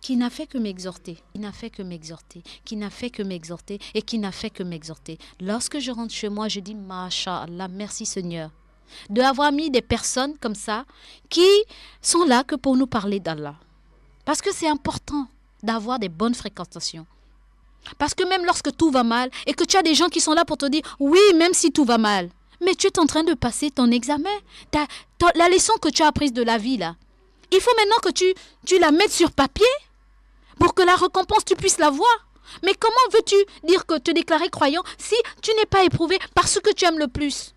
qui n'a fait que m'exhorter, qui n'a fait que m'exhorter, qui n'a fait que m'exhorter et qui n'a fait que m'exhorter. Lorsque je rentre chez moi, je dis, Masha'Allah, merci Seigneur, d'avoir mis des personnes comme ça qui sont là que pour nous parler d'Allah. Parce que c'est important d'avoir des bonnes fréquentations. Parce que même lorsque tout va mal et que tu as des gens qui sont là pour te dire, oui, même si tout va mal, mais tu es en train de passer ton examen. La leçon que tu as apprise de la vie, là, il faut maintenant que tu la mettes sur papier pour que la récompense, tu puisses la voir. Mais comment veux-tu dire que te déclarer croyant si tu n'es pas éprouvé par ce que tu aimes le plus?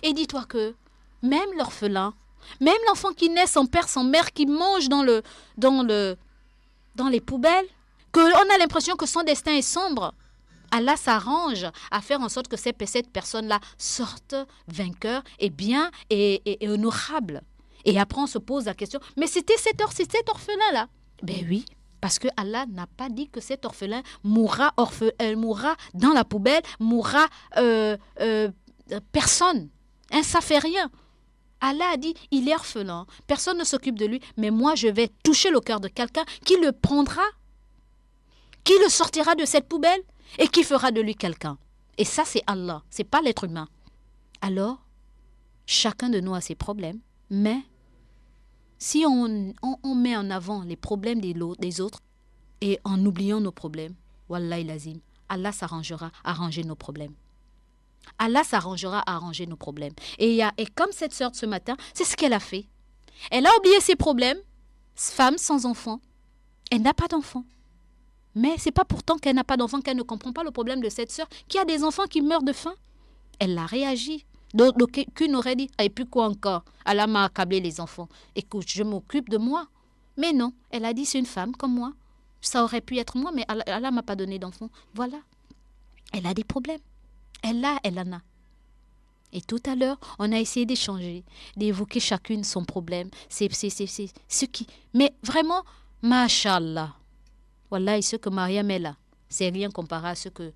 Et dis-toi que même l'orphelin, même l'enfant qui naît sans père, sans mère, qui mange dans les poubelles, qu'on a l'impression que son destin est sombre, Allah s'arrange à faire en sorte que cette personne-là sorte vainqueur et bien et honorable. Et après, on se pose la question, mais c'était cet orphelin-là. Ben oui, parce que Allah n'a pas dit que cet orphelin mourra dans la poubelle, mourra personne. Hein, ça fait rien. Allah a dit, il est orphelin, personne ne s'occupe de lui, mais moi, je vais toucher le cœur de quelqu'un qui le prendra, qui le sortira de cette poubelle et qui fera de lui quelqu'un. Et ça, c'est Allah, c'est pas l'être humain. Alors, chacun de nous a ses problèmes, mais si on met en avant les problèmes des autres et en oubliant nos problèmes, Wallahi lazim, Allah s'arrangera à arranger nos problèmes. Allah s'arrangera à arranger nos problèmes. Et comme cette sœur de ce matin, c'est ce qu'elle a fait. Elle a oublié ses problèmes, femme sans enfant. Elle n'a pas d'enfant. Mais ce n'est pas pourtant qu'elle n'a pas d'enfant qu'elle ne comprend pas le problème de cette sœur qui a des enfants qui meurent de faim. Elle a réagi. D'aucuns aurait dit, et puis quoi encore? Allah m'a accablé les enfants. Écoute, je m'occupe de moi. Mais non, elle a dit, c'est une femme comme moi. Ça aurait pu être moi, mais Allah ne m'a pas donné d'enfant. Voilà. Elle a des problèmes. Elle en a. Et tout à l'heure, on a essayé d'échanger, d'évoquer chacune son problème. C'est ce qui... Mais vraiment, Masha'Allah. Voilà, ce que Mariam est là, c'est rien comparé à ce que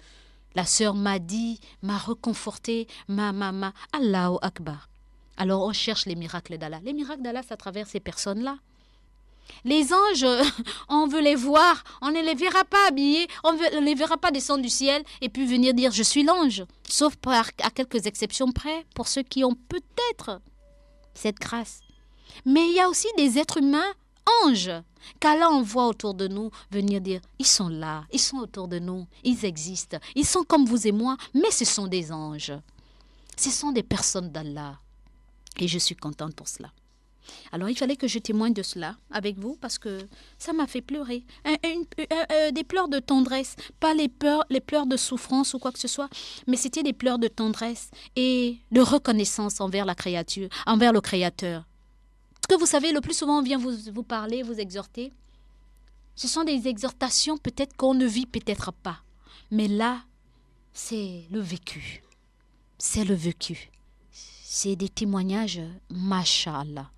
la sœur m'a dit, m'a reconforté, Allahu Akbar. Alors on cherche les miracles d'Allah. Les miracles d'Allah, c'est à travers ces personnes-là. Les anges, on veut les voir, on ne les verra pas habillés, on ne les verra pas descendre du ciel et puis venir dire « je suis l'ange », sauf à quelques exceptions près, pour ceux qui ont peut-être cette grâce. Mais il y a aussi des êtres humains, anges, qu'Allah envoie autour de nous venir dire « ils sont là, ils sont autour de nous, ils existent, ils sont comme vous et moi, mais ce sont des anges. Ce sont des personnes d'Allah. » Et je suis contente pour cela. Alors, il fallait que je témoigne de cela avec vous parce que ça m'a fait pleurer. Des pleurs de tendresse, pas les pleurs de souffrance ou quoi que ce soit, mais c'était des pleurs de tendresse et de reconnaissance envers la créature, envers le Créateur. Parce que vous savez, le plus souvent, on vient vous parler, vous exhorter. Ce sont des exhortations peut-être qu'on ne vit peut-être pas. Mais là, c'est le vécu. C'est le vécu. C'est des témoignages, Masha'Allah.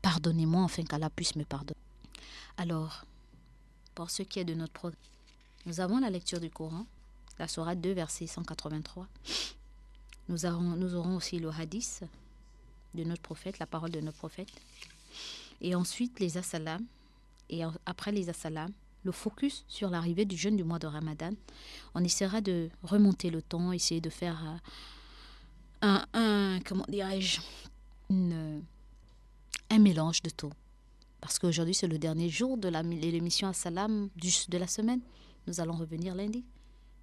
Pardonnez-moi, enfin qu'Allah puisse me pardonner. Alors, pour ce qui est de notre programme, nous avons la lecture du Coran, la sourate 2, verset 183. Nous aurons aussi le hadith de notre prophète, la parole de notre prophète. Et ensuite, les assalam. Et après les assalam, le focus sur l'arrivée du jeûne du mois de Ramadan. On essaiera de remonter le temps, essayer de faire comment dirais-je, un mélange de tout. Parce qu'aujourd'hui, c'est le dernier jour de l'émission Assalam de la semaine. Nous allons revenir lundi.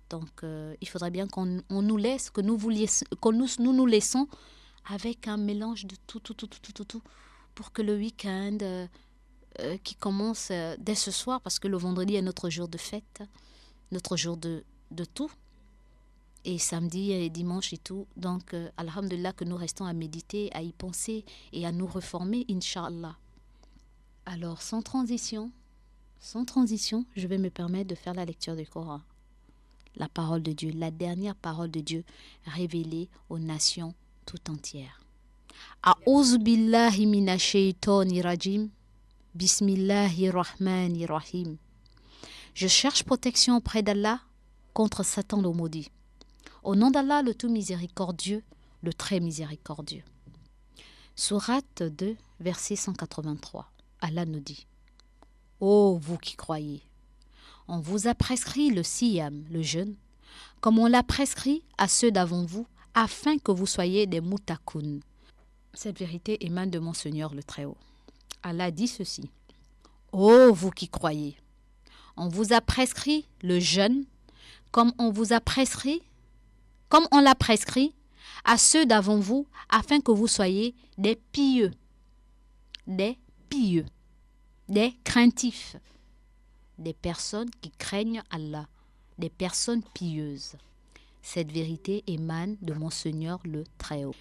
Donc, il faudrait bien qu'on nous laisse, que nous laissons avec un mélange de tout, pour que le week-end qui commence dès ce soir, parce que le vendredi est notre jour de fête, notre jour de tout, et samedi et dimanche et tout. Donc, alhamdulillah que nous restons à méditer, à y penser et à nous reformer, Inch'Allah. Alors, sans transition, je vais me permettre de faire la lecture du Coran. La parole de Dieu, la dernière parole de Dieu révélée aux nations tout entières. A'udhu billahi minash shaitani rajim. Bismillahirrahmanirrahim. Je cherche protection auprès d'Allah contre Satan le maudit. Au nom d'Allah, le tout miséricordieux, le très miséricordieux. Sourate 2, verset 183. Allah nous dit: Ô vous qui croyez, on vous a prescrit le siyam, le jeûne, comme on l'a prescrit à ceux d'avant vous, afin que vous soyez des mutakoun. Cette vérité émane de mon Seigneur le Très-Haut. Allah dit ceci: Ô vous qui croyez, on vous a prescrit le jeûne, comme on l'a prescrit à ceux d'avant vous, afin que vous soyez des pieux, des craintifs, des personnes qui craignent Allah, des personnes pieuses. Cette vérité émane de mon Seigneur le Très-Haut.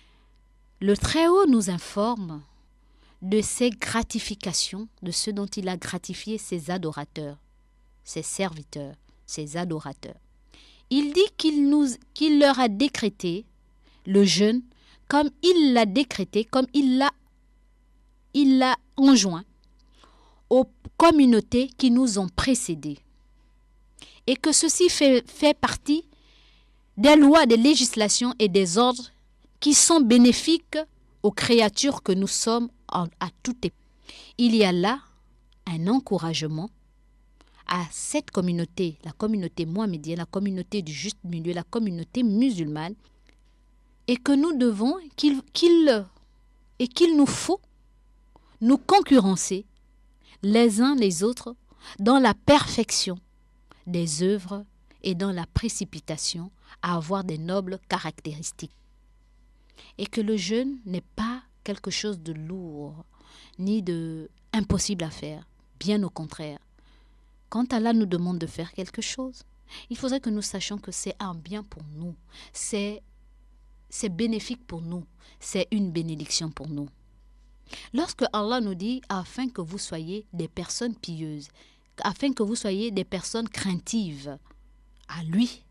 Le Très-Haut nous informe de ses gratifications, de ce dont il a gratifié ses adorateurs, ses serviteurs, ses adorateurs. Il dit qu'il leur a décrété le jeûne comme il l'a décrété, comme il l'a enjoint aux communautés qui nous ont précédés. Et que ceci fait partie des lois, des législations et des ordres qui sont bénéfiques aux créatures que nous sommes à toute époque. Il y a là un encouragement à cette communauté, la communauté mohammedienne, la communauté du juste milieu, la communauté musulmane, et que nous devons, qu'il nous faut nous concurrencer les uns les autres dans la perfection des œuvres et dans la précipitation à avoir des nobles caractéristiques. Et que le jeûne n'est pas quelque chose de lourd, ni de impossible à faire, bien au contraire. Quand Allah nous demande de faire quelque chose, il faudrait que nous sachions que c'est un bien pour nous, c'est bénéfique pour nous, c'est une bénédiction pour nous. Lorsque Allah nous dit afin que vous soyez des personnes pieuses, afin que vous soyez des personnes craintives à lui,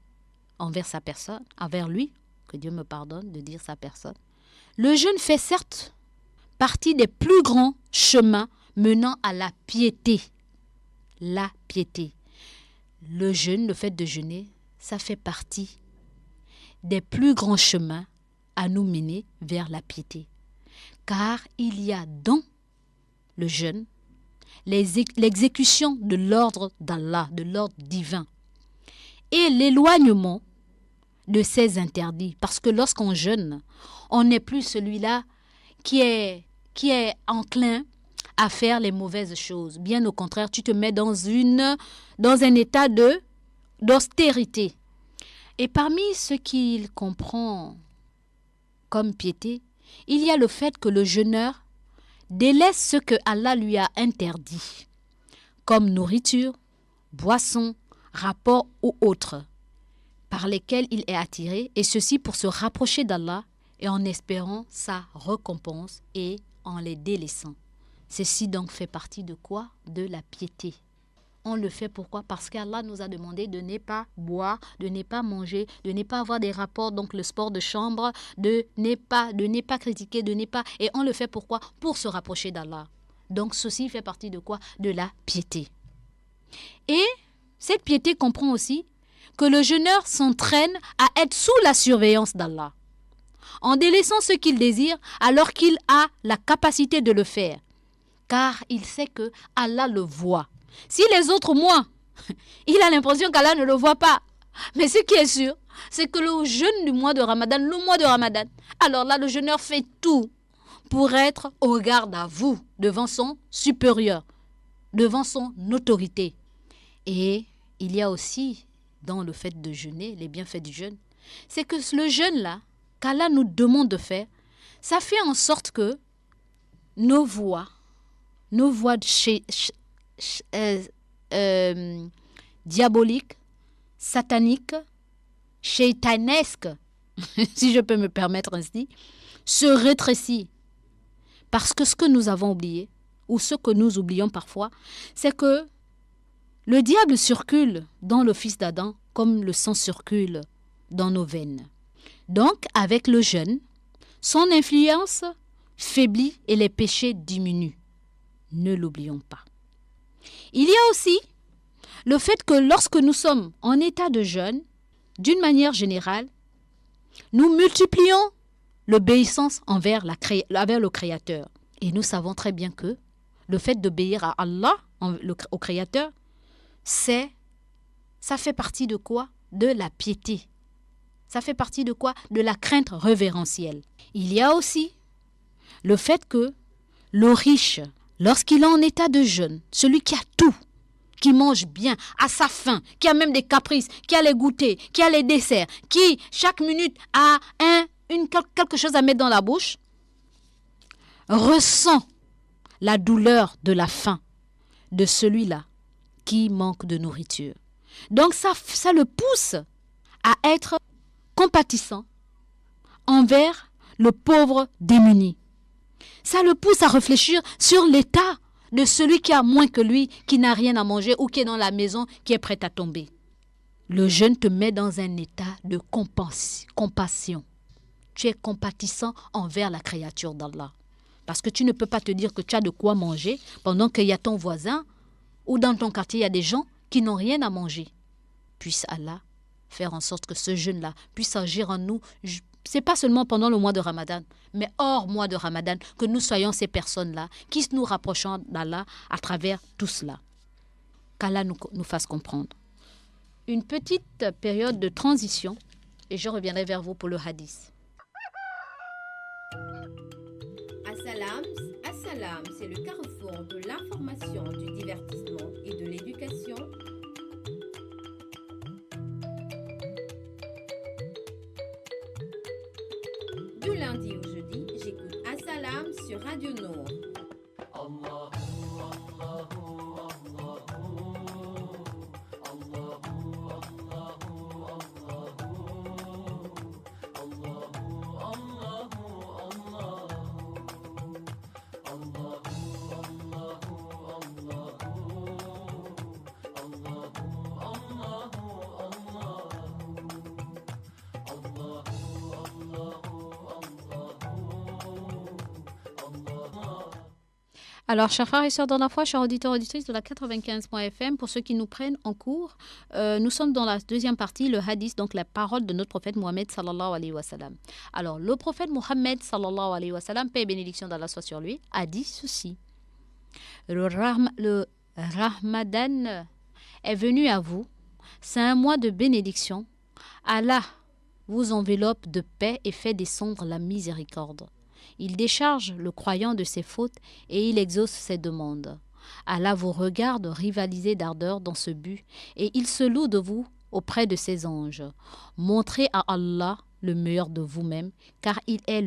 envers sa personne, envers lui, que Dieu me pardonne de dire sa personne, le jeûne fait certes partie des plus grands chemins menant à la piété. La piété. Le jeûne, le fait de jeûner, ça fait partie des plus grands chemins à nous mener vers la piété. Car il y a dans le jeûne l'exécution de l'ordre d'Allah, de l'ordre divin, et l'éloignement de ses interdits. Parce que lorsqu'on jeûne, on n'est plus celui-là qui est enclin à faire les mauvaises choses. Bien au contraire, tu te mets dans un état d'austérité. Et parmi ce qu'il comprend comme piété, il y a le fait que le jeûneur délaisse ce que Allah lui a interdit, comme nourriture, boisson, rapport ou autres, par lesquels il est attiré, et ceci pour se rapprocher d'Allah et en espérant sa récompense et en les délaissant. Ceci donc fait partie de quoi? De la piété. On le fait pourquoi? Parce qu'Allah nous a demandé de ne pas boire, de ne pas manger, de ne pas avoir des rapports, donc le sport de chambre, de ne pas critiquer, de ne pas... Et on le fait pourquoi? Pour se rapprocher d'Allah. Donc ceci fait partie de quoi? De la piété. Et cette piété comprend aussi que le jeûneur s'entraîne à être sous la surveillance d'Allah, en délaissant ce qu'il désire alors qu'il a la capacité de le faire. Car il sait que Allah le voit. Si les autres, il a l'impression qu'Allah ne le voit pas. Mais ce qui est sûr, c'est que le jeûne du mois de Ramadan, alors là, le jeûneur fait tout pour être au garde à vous, devant son supérieur, devant son autorité. Et il y a aussi, dans le fait de jeûner, les bienfaits du jeûne, c'est que le jeûne-là, qu'Allah nous demande de faire, ça fait en sorte que nos voix diaboliques, sataniques, shaitanesque, si je peux me permettre ainsi, se rétrécit. Parce que ce que nous avons oublié, ou ce que nous oublions parfois, c'est que le diable circule dans le fils d'Adam comme le sang circule dans nos veines. Donc, avec le jeûne, son influence faiblit et les péchés diminuent. Ne l'oublions pas. Il y a aussi le fait que lorsque nous sommes en état de jeûne, d'une manière générale, nous multiplions l'obéissance envers le Créateur. Et nous savons très bien que le fait d'obéir à Allah, au Créateur, ça fait partie de quoi? De la piété. Ça fait partie de quoi? De la crainte révérentielle. Il y a aussi le fait que le riche, lorsqu'il est en état de jeûne, celui qui a tout, qui mange bien, à sa faim, qui a même des caprices, qui a les goûters, qui a les desserts, qui chaque minute a quelque chose à mettre dans la bouche, ressent la douleur de la faim de celui-là qui manque de nourriture. Donc ça le pousse à être compatissant envers le pauvre démuni. Ça le pousse à réfléchir sur l'état de celui qui a moins que lui, qui n'a rien à manger ou qui est dans la maison, qui est prêt à tomber. Le jeûne te met dans un état de compassion. Tu es compatissant envers la créature d'Allah. Parce que tu ne peux pas te dire que tu as de quoi manger pendant qu'il y a ton voisin ou dans ton quartier, il y a des gens qui n'ont rien à manger. Puisse Allah faire en sorte que ce jeûne-là puisse agir en nous. C'est pas seulement pendant le mois de Ramadan, mais hors mois de Ramadan, que nous soyons ces personnes-là qui nous rapprochons d'Allah à travers tout cela. Qu'Allah nous fasse comprendre. Une petite période de transition et je reviendrai vers vous pour le hadith. Assalam, c'est le carrefour de l'information, du divertissement et de l'éducation. Du lundi au jeudi, j'écoute Assalam sur Radio Nour. Alors, chers frères et sœurs dans la foi, chers auditeurs et auditrices de la 95.fm, pour ceux qui nous prennent en cours, nous sommes dans la deuxième partie, le hadith, donc la parole de notre prophète Mohammed sallallahu alayhi wa sallam. Alors, le prophète Mohammed sallallahu alayhi wa sallam, paix et bénédiction d'Allah soit sur lui, a dit ceci. Le Ramadan est venu à vous, c'est un mois de bénédiction. Allah vous enveloppe de paix et fait descendre la miséricorde. Il décharge le croyant de ses fautes et il exauce ses demandes. Allah vous regarde rivaliser d'ardeur dans ce but et il se loue de vous auprès de ses anges. Montrez à Allah le meilleur de vous-même, car il est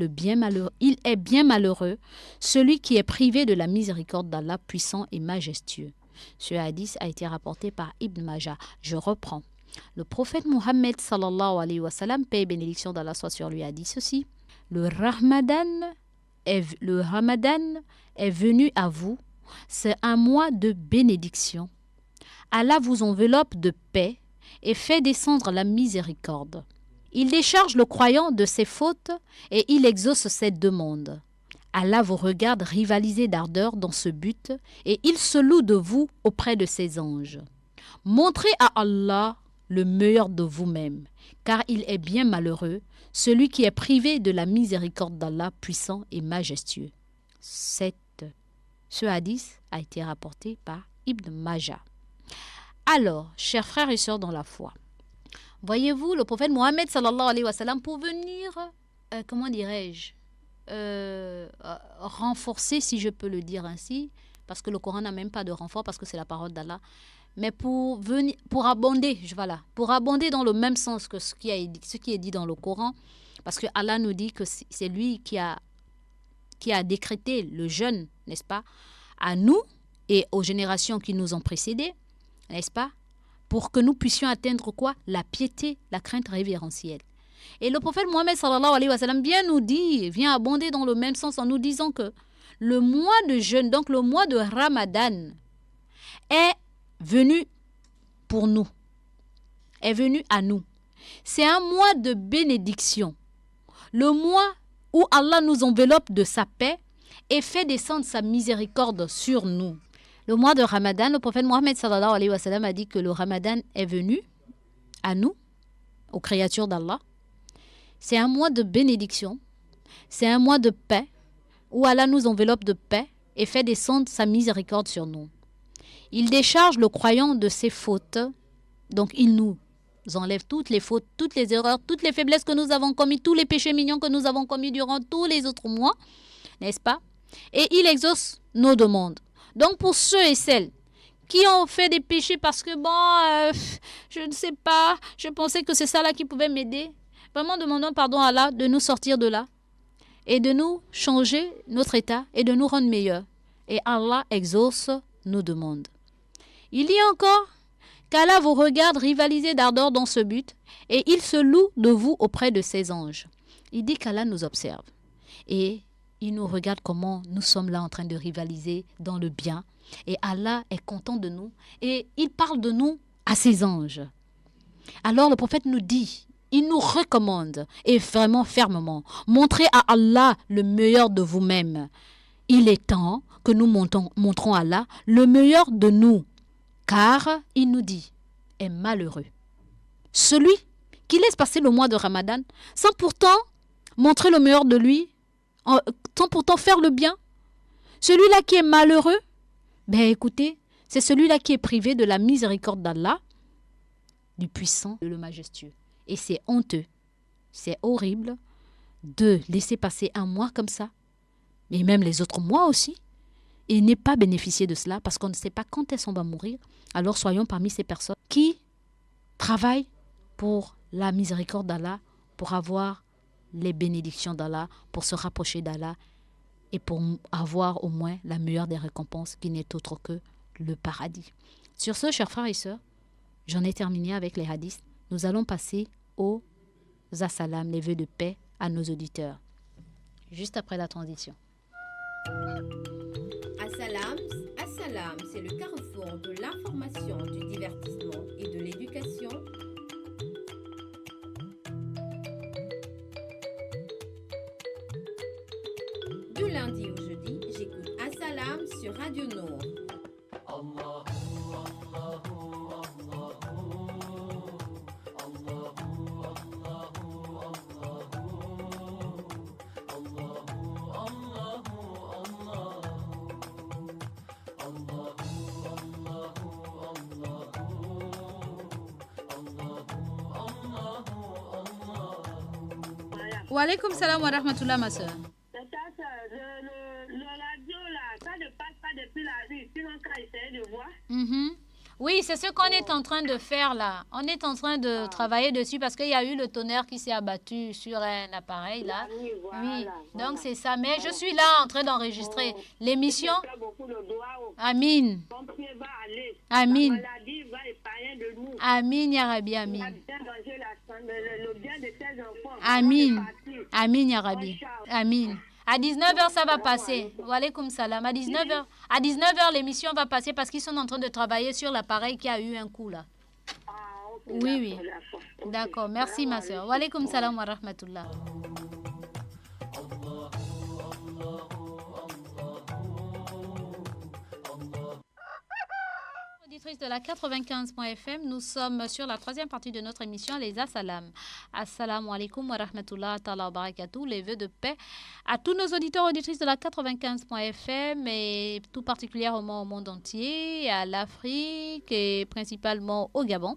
bien malheureux, celui qui est privé de la miséricorde d'Allah puissant et majestueux. Ce hadith a été rapporté par Ibn Majah. Je reprends. Le prophète Mohammed sallallahu alayhi wa sallam, paix et bénédiction d'Allah soit sur lui, a dit ceci. Le Ramadan est venu à vous, c'est un mois de bénédiction. Allah vous enveloppe de paix et fait descendre la miséricorde. Il décharge le croyant de ses fautes et il exauce ses demandes. Allah vous regarde rivaliser d'ardeur dans ce but et il se loue de vous auprès de ses anges. Montrez à Allah le meilleur de vous-même, car il est bien malheureux, celui qui est privé de la miséricorde d'Allah puissant et majestueux. Ce hadith a été rapporté par Ibn Majah. Alors, chers frères et sœurs dans la foi, voyez-vous, le prophète Mohammed sallallahu alayhi wa sallam, pour venir, renforcer, si je peux le dire ainsi, parce que le Coran n'a même pas de renfort, parce que c'est la parole d'Allah, mais pour abonder dans le même sens que ce qui est dit dans le Coran, parce que Allah nous dit que c'est lui qui a décrété le jeûne, n'est-ce pas, à nous et aux générations qui nous ont précédés, n'est-ce pas, pour que nous puissions atteindre quoi? La piété, la crainte révérentielle. Et le prophète Mohammed sallallahu alayhi wa sallam vient abonder dans le même sens en nous disant que le mois de jeûne, donc le mois de Ramadan, est venu pour nous, est venu à nous. C'est un mois de bénédiction, le mois où Allah nous enveloppe de sa paix et fait descendre sa miséricorde sur nous. Le mois de Ramadan, le prophète Mohammed sallallahu alayhi wa sallam a dit que le Ramadan est venu à nous, aux créatures d'Allah. C'est un mois de bénédiction, c'est un mois de paix, où Allah nous enveloppe de paix et fait descendre sa miséricorde sur nous. Il décharge le croyant de ses fautes, donc il nous enlève toutes les fautes, toutes les erreurs, toutes les faiblesses que nous avons commis, tous les péchés mignons que nous avons commis durant tous les autres mois, n'est-ce pas? Et il exauce nos demandes. Donc pour ceux et celles qui ont fait des péchés parce que je ne sais pas, je pensais que c'est ça là qui pouvait m'aider, vraiment demandons pardon à Allah de nous sortir de là et de nous changer notre état et de nous rendre meilleurs. Et Allah exauce nos demandes. Il dit encore qu'Allah vous regarde rivaliser d'ardeur dans ce but et il se loue de vous auprès de ses anges. Il dit qu'Allah nous observe et il nous regarde comment nous sommes là en train de rivaliser dans le bien. Et Allah est content de nous et il parle de nous à ses anges. Alors le prophète nous dit, il nous recommande et vraiment fermement, montrez à Allah le meilleur de vous-même. Il est temps que nous montrons à Allah le meilleur de nous. Car, il nous dit, est malheureux celui qui laisse passer le mois de Ramadan sans pourtant montrer le meilleur de lui, sans pourtant faire le bien. Celui-là qui est malheureux, écoutez, c'est celui-là qui est privé de la miséricorde d'Allah, du puissant et le majestueux. Et c'est honteux, c'est horrible de laisser passer un mois comme ça, et même les autres mois aussi, et ne pas bénéficier de cela parce qu'on ne sait pas quand est-ce qu'on va mourir. Alors soyons parmi ces personnes qui travaillent pour la miséricorde d'Allah, pour avoir les bénédictions d'Allah, pour se rapprocher d'Allah et pour avoir au moins la meilleure des récompenses qui n'est autre que le paradis. Sur ce, chers frères et sœurs, j'en ai terminé avec les hadiths. Nous allons passer aux assalam, les vœux de paix à nos auditeurs, juste après la transition. Assalam, c'est le carrefour de l'information, du divertissement et de l'éducation. Du lundi au jeudi, j'écoute Assalam sur Radio Nour. Wa alaykoum salam wa rahmatullah, ma soeur. Le radio là, ça ne passe pas depuis la rue, sinon quand essayer de voir. Oui, c'est ce qu'on est en train de faire là. On est en train de travailler dessus parce qu'il y a eu le tonnerre qui s'est abattu sur un appareil là. Oui, voilà, oui. Voilà. Donc c'est ça. Mais je suis là en train d'enregistrer l'émission. Amin. Amin. La maladie va épargner de nous. Amin, ya Rabbi, Amin. Le bien de ses enfants. Amin. Amin, ya Rabbi. Amin. À 19h, ça va passer. Wa alaykoum salam. À 19h, l'émission va passer parce qu'ils sont en train de travailler sur l'appareil qui a eu un coup là. Okay, oui. D'accord. Merci, ma soeur. Wa alaykoum salam wa rahmatullah. Auditrice de la 95.fm, nous sommes sur la troisième partie de notre émission, les Assalam. Assalamu alaikum wa rahmatullah ta'ala wa barakatuh, les vœux de paix à tous nos auditeurs auditrices de la 95.fm et tout particulièrement au monde entier, à l'Afrique et principalement au Gabon.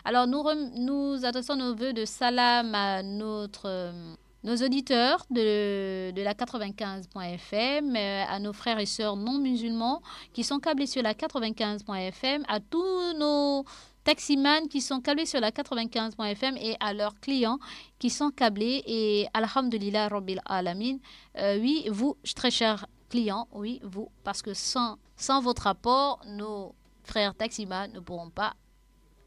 Alors nous adressons nos vœux de salam à nos auditeurs de la 95.fm, à nos frères et sœurs non musulmans qui sont câblés sur la 95.fm, à tous nos taximans qui sont câblés sur la 95.fm et à leurs clients qui sont câblés. Et alhamdulillah rabbil alamin, oui, vous, très chers clients, oui, vous, parce que sans votre apport, nos frères taximans ne pourront pas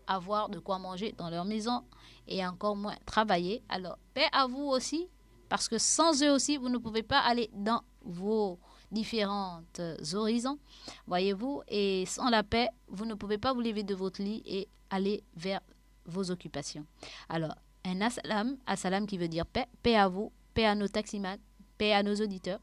avoir de quoi manger dans leur maison et encore moins travailler. Alors, paix à vous aussi, parce que sans eux aussi, vous ne pouvez pas aller dans vos différentes horizons, voyez-vous, et sans la paix, vous ne pouvez pas vous lever de votre lit et aller vers vos occupations. Alors, un assalam qui veut dire paix, paix à vous, paix à nos taximans, paix à nos auditeurs,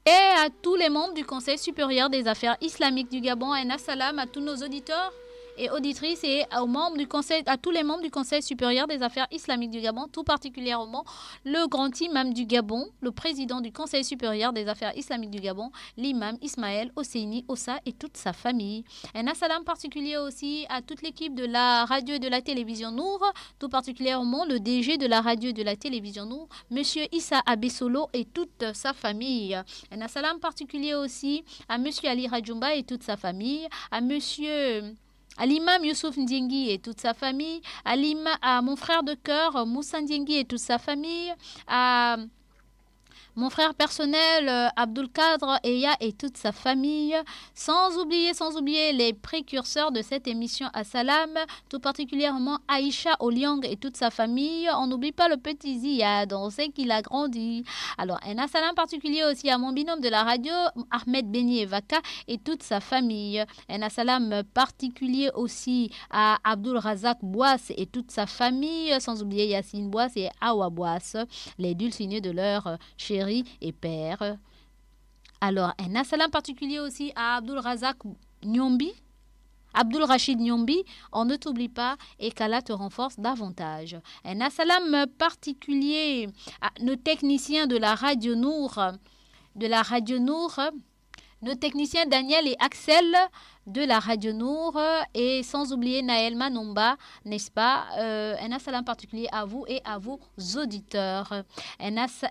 et à tous les membres du Conseil supérieur des affaires islamiques du Gabon, un assalam à tous nos auditeurs et auditrices et aux membres du conseil, à tous les membres du Conseil supérieur des affaires islamiques du Gabon, tout particulièrement le grand imam du Gabon, le président du Conseil supérieur des affaires islamiques du Gabon, l'imam Ismaël Hosseini Ossa et toute sa famille. Un assalam particulier aussi à toute l'équipe de la radio et de la télévision Nour, tout particulièrement le DG de la radio et de la télévision Nour, monsieur Issa Abessolo et toute sa famille. Un assalam particulier aussi à monsieur Ali Radjoumba et toute sa famille, à l'imam Youssouf Ndiengi et toute sa famille, à mon frère de cœur Moussa Ndiengi et toute sa famille, à mon frère personnel Abdul Kadr Eya et toute sa famille, sans oublier les précurseurs de cette émission Assalam, tout particulièrement Aïcha Oliang et toute sa famille. On n'oublie pas le petit Ziyad, on sait qu'il a grandi. Alors, un assalam particulier aussi à mon binôme de la radio, Ahmed Beni Evaka et toute sa famille. Un assalam particulier aussi à Abdul Razak Bouas et toute sa famille, sans oublier Yassine Bouas et Awa Bouas, les dulcinés de leur chéri et père. Alors, un assalam particulier aussi à Abdul Razak Nyombi, Abdul Rachid Nyombi, on ne t'oublie pas et qu'Allah te renforce davantage. Un assalam particulier à nos techniciens de la radio Nour, nos techniciens Daniel et Axel de la radio Nour et sans oublier Naël Manomba, n'est-ce pas? Un assalam particulier à vous et à vos auditeurs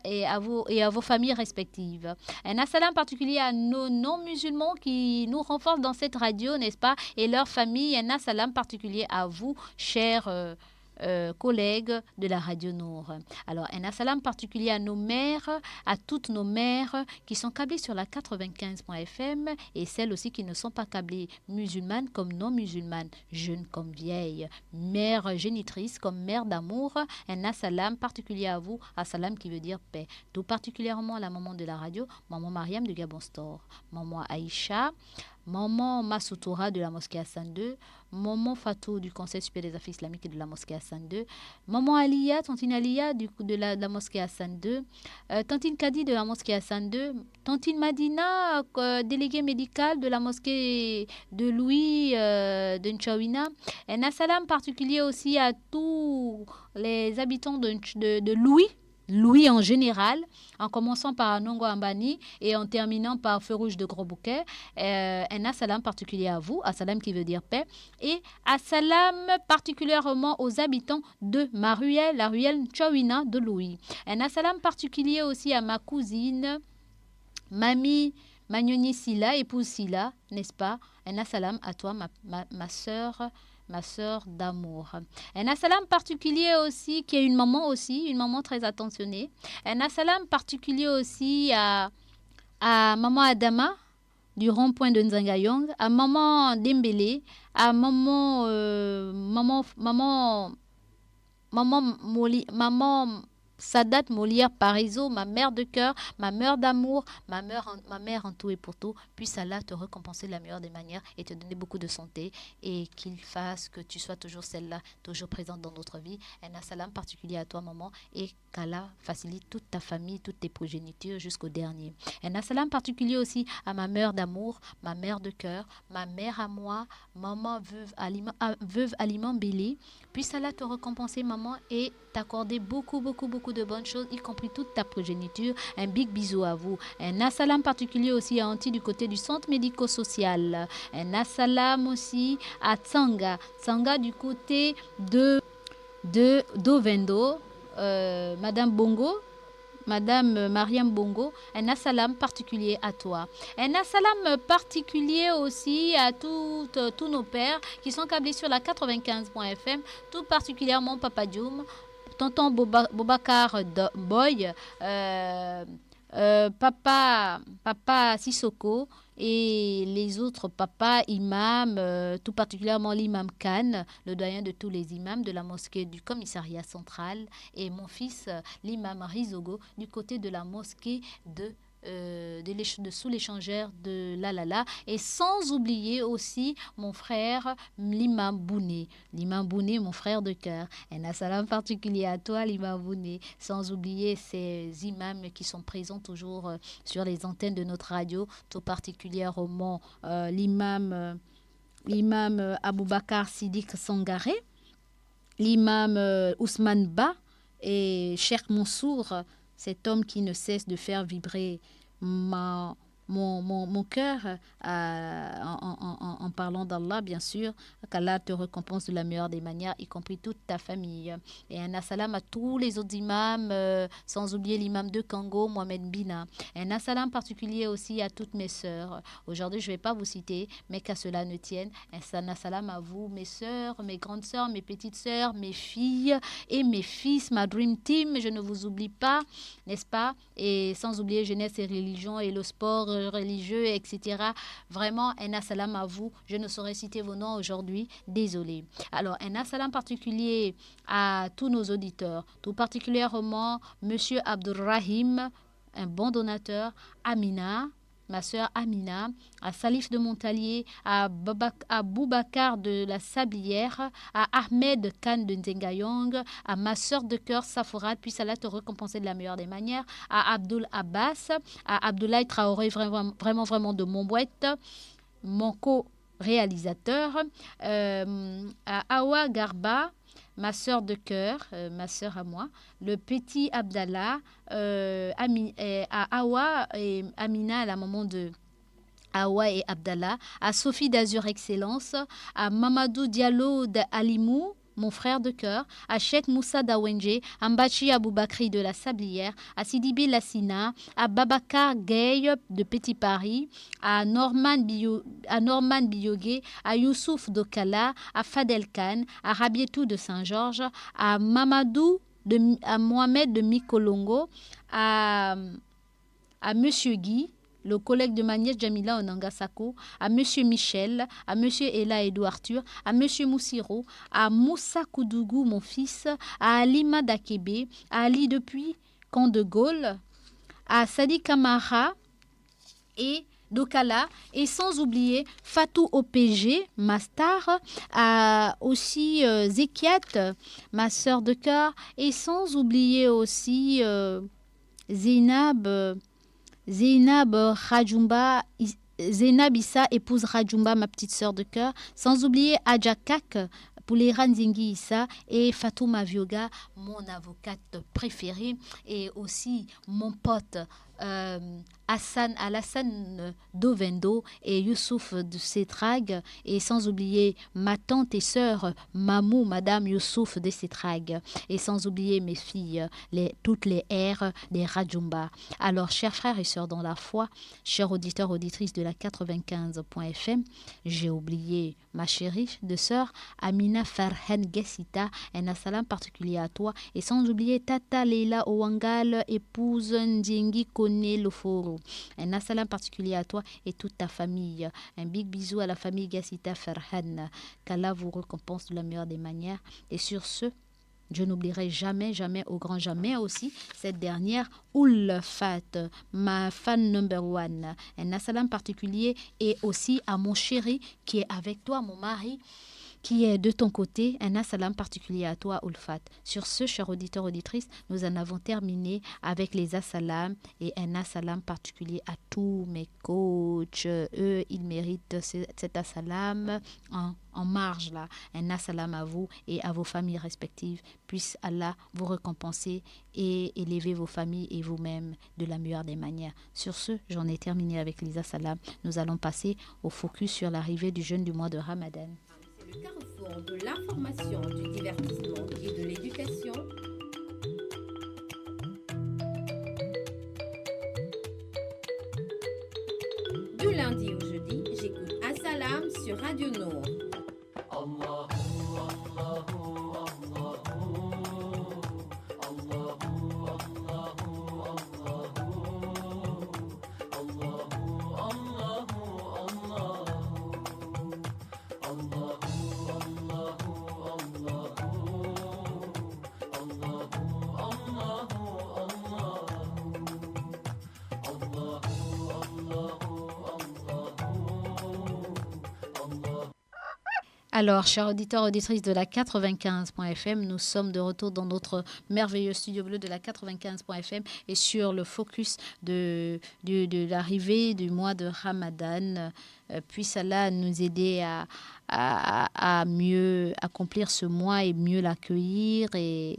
et à vos familles respectives. Un assalam particulier à nos non-musulmans qui nous renforcent dans cette radio, n'est-ce pas? Et leurs familles. Un assalam particulier à vous, chers collègues de la radio Nour. Alors, un assalam particulier à nos mères, à toutes nos mères qui sont câblées sur la 95.fm et celles aussi qui ne sont pas câblées musulmanes comme non musulmanes, jeunes comme vieilles, mères génitrices comme mères d'amour. Un assalam particulier à vous, assalam qui veut dire paix. Tout particulièrement à la maman de la radio, maman Mariam de Gabon Store, maman Aïcha, maman Massoutoura de la mosquée Hassan II, maman Fatou du Conseil supérieur des affaires islamiques et de la mosquée Hassan II, maman Aliya, tantine Aliya de la mosquée Hassan II, tantine Kadi de la mosquée Hassan II, tantine Madina, déléguée médicale de la mosquée de Louis de Nchawina. Un assalam particulier aussi à tous les habitants de Louis en général, en commençant par Nongo Ambani et en terminant par Feu Rouge de Gros Bouquet. Un assalam particulier à vous, assalam qui veut dire paix, et assalam particulièrement aux habitants de ma ruelle, la ruelle Nchawina de Louis. Un assalam particulier aussi à ma cousine, Mamie Magnoni Silla, épouse Silla, n'est-ce pas? Un assalam à toi, ma sœur d'amour. Un assalam particulier aussi, qui est une maman très attentionnée. Un assalam particulier aussi à maman Adama, du rond-point de Nzangayong, à maman Dembélé, à maman Sadat Molière Parizeau, ma mère de cœur, ma mère d'amour, ma mère en tout et pour tout. Puisse Allah te récompenser de la meilleure des manières et te donner beaucoup de santé et qu'il fasse que tu sois toujours celle-là, toujours présente dans notre vie. Un assalam particulier à toi, maman, et qu'Allah facilite toute ta famille, toutes tes progénitures jusqu'au dernier. Un assalam particulier aussi à ma mère d'amour, ma mère de cœur, ma mère à moi, maman veuve Aliment Bélé. Puisse Allah te récompenser, maman, et t'accorder beaucoup de bonnes choses, y compris toute ta progéniture. Un big bisou à vous. Un assalam particulier aussi à Anti du côté du centre médico-social. Un assalam aussi à Tsanga du côté de d'Ovendo. Madame Bongo, Madame Mariam Bongo, un assalam particulier à toi. Un assalam particulier aussi à tous nos pères qui sont câblés sur la 95.fm, tout particulièrement Papa Dioum, tonton Bobakar Boy, Papa Sissoko et les autres papas imams, tout particulièrement l'imam Khan, le doyen de tous les imams de la mosquée du commissariat central, et mon fils, l'imam Rizogo, du côté de la mosquée de sous l'échangeur de Lalala, et sans oublier aussi mon frère l'imam Bouné, mon frère de cœur. Un assalam particulier à toi, l'imam Bouné, sans oublier ces imams qui sont présents toujours sur les antennes de notre radio, tout particulièrement l'imam Aboubakar Siddiq Sangaré, l'imam Ousmane Ba et Cheikh Mansour, cet homme qui ne cesse de faire vibrer mon cœur en parlant d'Allah, bien sûr, qu'Allah te récompense de la meilleure des manières, y compris toute ta famille. Et un assalam à tous les autres imams, sans oublier l'imam de Congo, Mohamed Bina. Un assalam particulier aussi à toutes mes sœurs. Aujourd'hui, je ne vais pas vous citer, mais qu'à cela ne tienne, un assalam à vous, mes sœurs, mes grandes sœurs, mes petites sœurs, mes filles et mes fils, ma Dream Team. Je ne vous oublie pas, n'est-ce pas? Et sans oublier jeunesse et religion et le sport religieux, etc. Vraiment, un assalam à vous. Je ne saurais citer vos noms aujourd'hui. Désolé. Alors, un assalam particulier à tous nos auditeurs, tout particulièrement Monsieur Abdurrahim, un bon donateur, Amina, ma sœur Amina, à Salif de Montalier, à Boubacar de la Sablière, à Ahmed Khan de Nzengayong, à ma sœur de cœur Saforat, puisse Allah te récompenser de la meilleure des manières, à Abdul Abbas, à Abdoulaye Traoré, vraiment de Montbouette, mon co-réalisateur, à Awa Garba, ma sœur de cœur, ma sœur à moi, le petit Abdallah, à Awa et Amina, à la maman de Awa et Abdallah, à Sophie d'Azur Excellence, à Mamadou Diallo d'Alimou, mon frère de cœur, à Cheikh Moussa Dawenje, à Mbachi Aboubakri de la Sablière, à Sidibi Lassina, à Babacar Gay de Petit Paris, à Norman Biyogué, à Youssouf Dokala, à Fadel Khan, à Rabietou de Saint-Georges, à à Mohamed de Mikolongo, à Monsieur Guy, le collègue de Magnès Jamila Onangasako, à Monsieur Michel, à Monsieur Ella Edou Arthur, à Monsieur Moussiro, à Moussa Koudougou, mon fils, à Alima Dakebe, à Ali Depuis, Camp de Gaulle, à Sadi Kamara et Dokala, et sans oublier Fatou OPG, ma star, à aussi Zekiat, ma sœur de cœur, et sans oublier aussi Zainab Rajumba, Zainab Issa, épouse Rajumba, ma petite sœur de cœur, sans oublier Adjakak, Pouleran Zingi Issa, et Fatouma Vioga, mon avocate préférée, et aussi mon pote Alassane Dovendo et Youssouf de Sétrag, et sans oublier ma tante et sœur Mamou, Madame Youssouf de Sétrag, et sans oublier mes filles, toutes les R des Rajumba. Alors, chers frères et sœurs dans la foi, chers auditeurs, auditrices de la 95.fm, j'ai oublié ma chérie de sœur Amina Farhan Gessita, un assalam particulier à toi, et sans oublier Tata Leila Owangal, épouse Ndjengi Kone Loforo. Un assalam particulier à toi et toute ta famille. Un big bisou à la famille Gassita Farhan. Qu'Allah vous récompense de la meilleure des manières. Et sur ce, je n'oublierai jamais, au grand jamais aussi, cette dernière Oulfat, ma fan number one. Un assalam particulier et aussi à mon chéri qui est avec toi, mon mari, qui est de ton côté, un assalam particulier à toi, Oulfat. Sur ce, chers auditeurs, auditrices, nous en avons terminé avec les assalams et un assalam particulier à tous mes coachs. Eux, ils méritent cet assalam en marge là. Un assalam à vous et à vos familles respectives. Puisse Allah vous récompenser et élever vos familles et vous-même de la meilleure des manières. Sur ce, j'en ai terminé avec les assalams. Nous allons passer au focus sur l'arrivée du jeûne du mois de Ramadan. Le carrefour de l'information, du divertissement et de l'éducation. Du lundi au jeudi, j'écoute Assalam sur Radio Nour. Alors, chers auditeurs, auditrices de la 95.fm, nous sommes de retour dans notre merveilleux studio bleu de la 95.fm et sur le focus de l'arrivée du mois de Ramadan. Puisse Allah nous aider à mieux accomplir ce mois et mieux l'accueillir et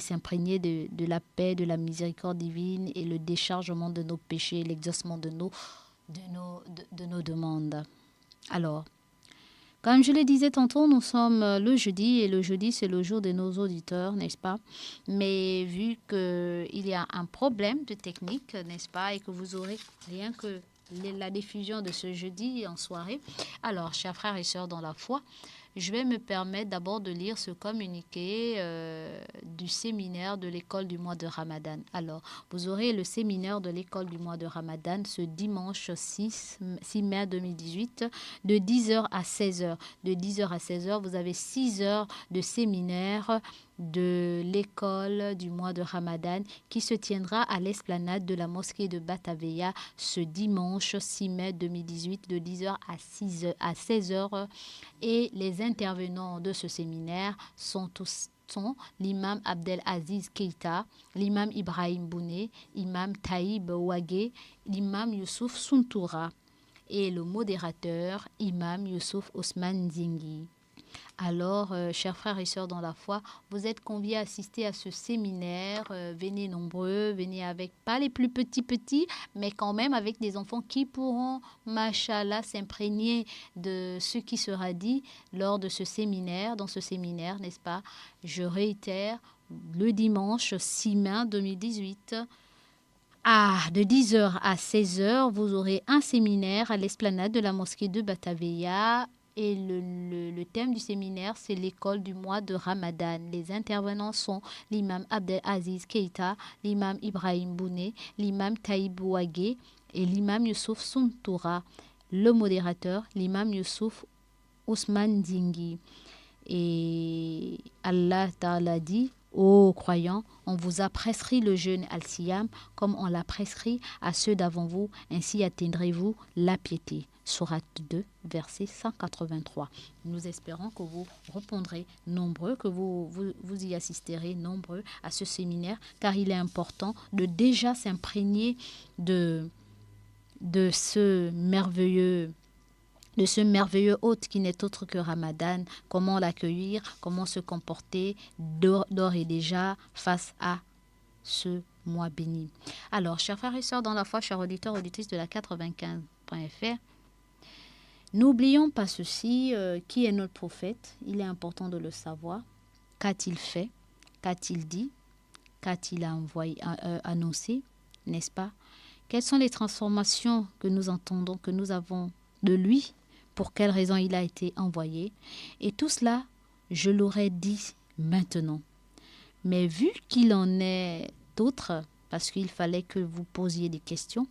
s'imprégner de la paix, de la miséricorde divine et le déchargement de nos péchés, l'exaucement de nos demandes. Alors, comme je le disais tantôt, nous sommes le jeudi et le jeudi, c'est le jour de nos auditeurs, n'est-ce pas? Mais vu qu'il y a un problème de technique, n'est-ce pas, et que vous aurez rien que la diffusion de ce jeudi en soirée, alors, chers frères et sœurs dans la foi, je vais me permettre d'abord de lire ce communiqué du séminaire de l'école du mois de Ramadan. Alors, vous aurez le séminaire de l'école du mois de Ramadan ce dimanche 6 mai 2018 de 10h à 16h. De 10h à 16h, vous avez 6 heures de séminaire de l'école du mois de Ramadan qui se tiendra à l'esplanade de la mosquée de Bataveya ce dimanche 6 mai 2018 de 10h à 16h. Et les intervenants de ce séminaire sont l'imam Abdelaziz Keita, l'imam Ibrahim Bouné, l'imam Taïb Ouagé, l'imam Youssouf Suntoura et le modérateur, imam Youssouf Ousmane Zinghi. Alors, chers frères et sœurs dans la foi, vous êtes conviés à assister à ce séminaire. Venez nombreux, venez avec, pas les plus petits, mais quand même avec des enfants qui pourront, machallah, s'imprégner de ce qui sera dit lors de ce séminaire, dans ce séminaire, n'est-ce pas? Je réitère, le dimanche 6 mai 2018, de 10h à 16h, vous aurez un séminaire à l'esplanade de la mosquée de Bataveya. Et le thème du séminaire, c'est l'école du mois de Ramadan. Les intervenants sont l'imam Abdelaziz Keita, l'imam Ibrahim Bouné, l'imam Taïb Ouagé et l'imam Youssouf Suntoura. Le modérateur, l'imam Youssouf Ousmane Zinghi. Et Allah Ta'ala dit: ô croyants, on vous a prescrit le jeûne al-Siyam comme on l'a prescrit à ceux d'avant vous, ainsi atteindrez-vous la piété. Sourate 2, verset 183. Nous espérons que vous répondrez nombreux, que vous y assisterez nombreux à ce séminaire, car il est important de déjà s'imprégner de ce merveilleux hôte qui n'est autre que Ramadan, comment l'accueillir, comment se comporter d'ores et déjà face à ce mois béni. Alors, chers frères et sœurs dans la foi, chers auditeurs, auditrices de la 95.fr, n'oublions pas ceci, qui est notre prophète? Il est important de le savoir. Qu'a-t-il fait? Qu'a-t-il dit? Qu'a-t-il annoncé? N'est-ce pas? Quelles sont les transformations que nous entendons, que nous avons de lui? Pour quelles raisons il a été envoyé? Et tout cela, je l'aurais dit maintenant. Mais vu qu'il en est d'autres, parce qu'il fallait que vous posiez des questions,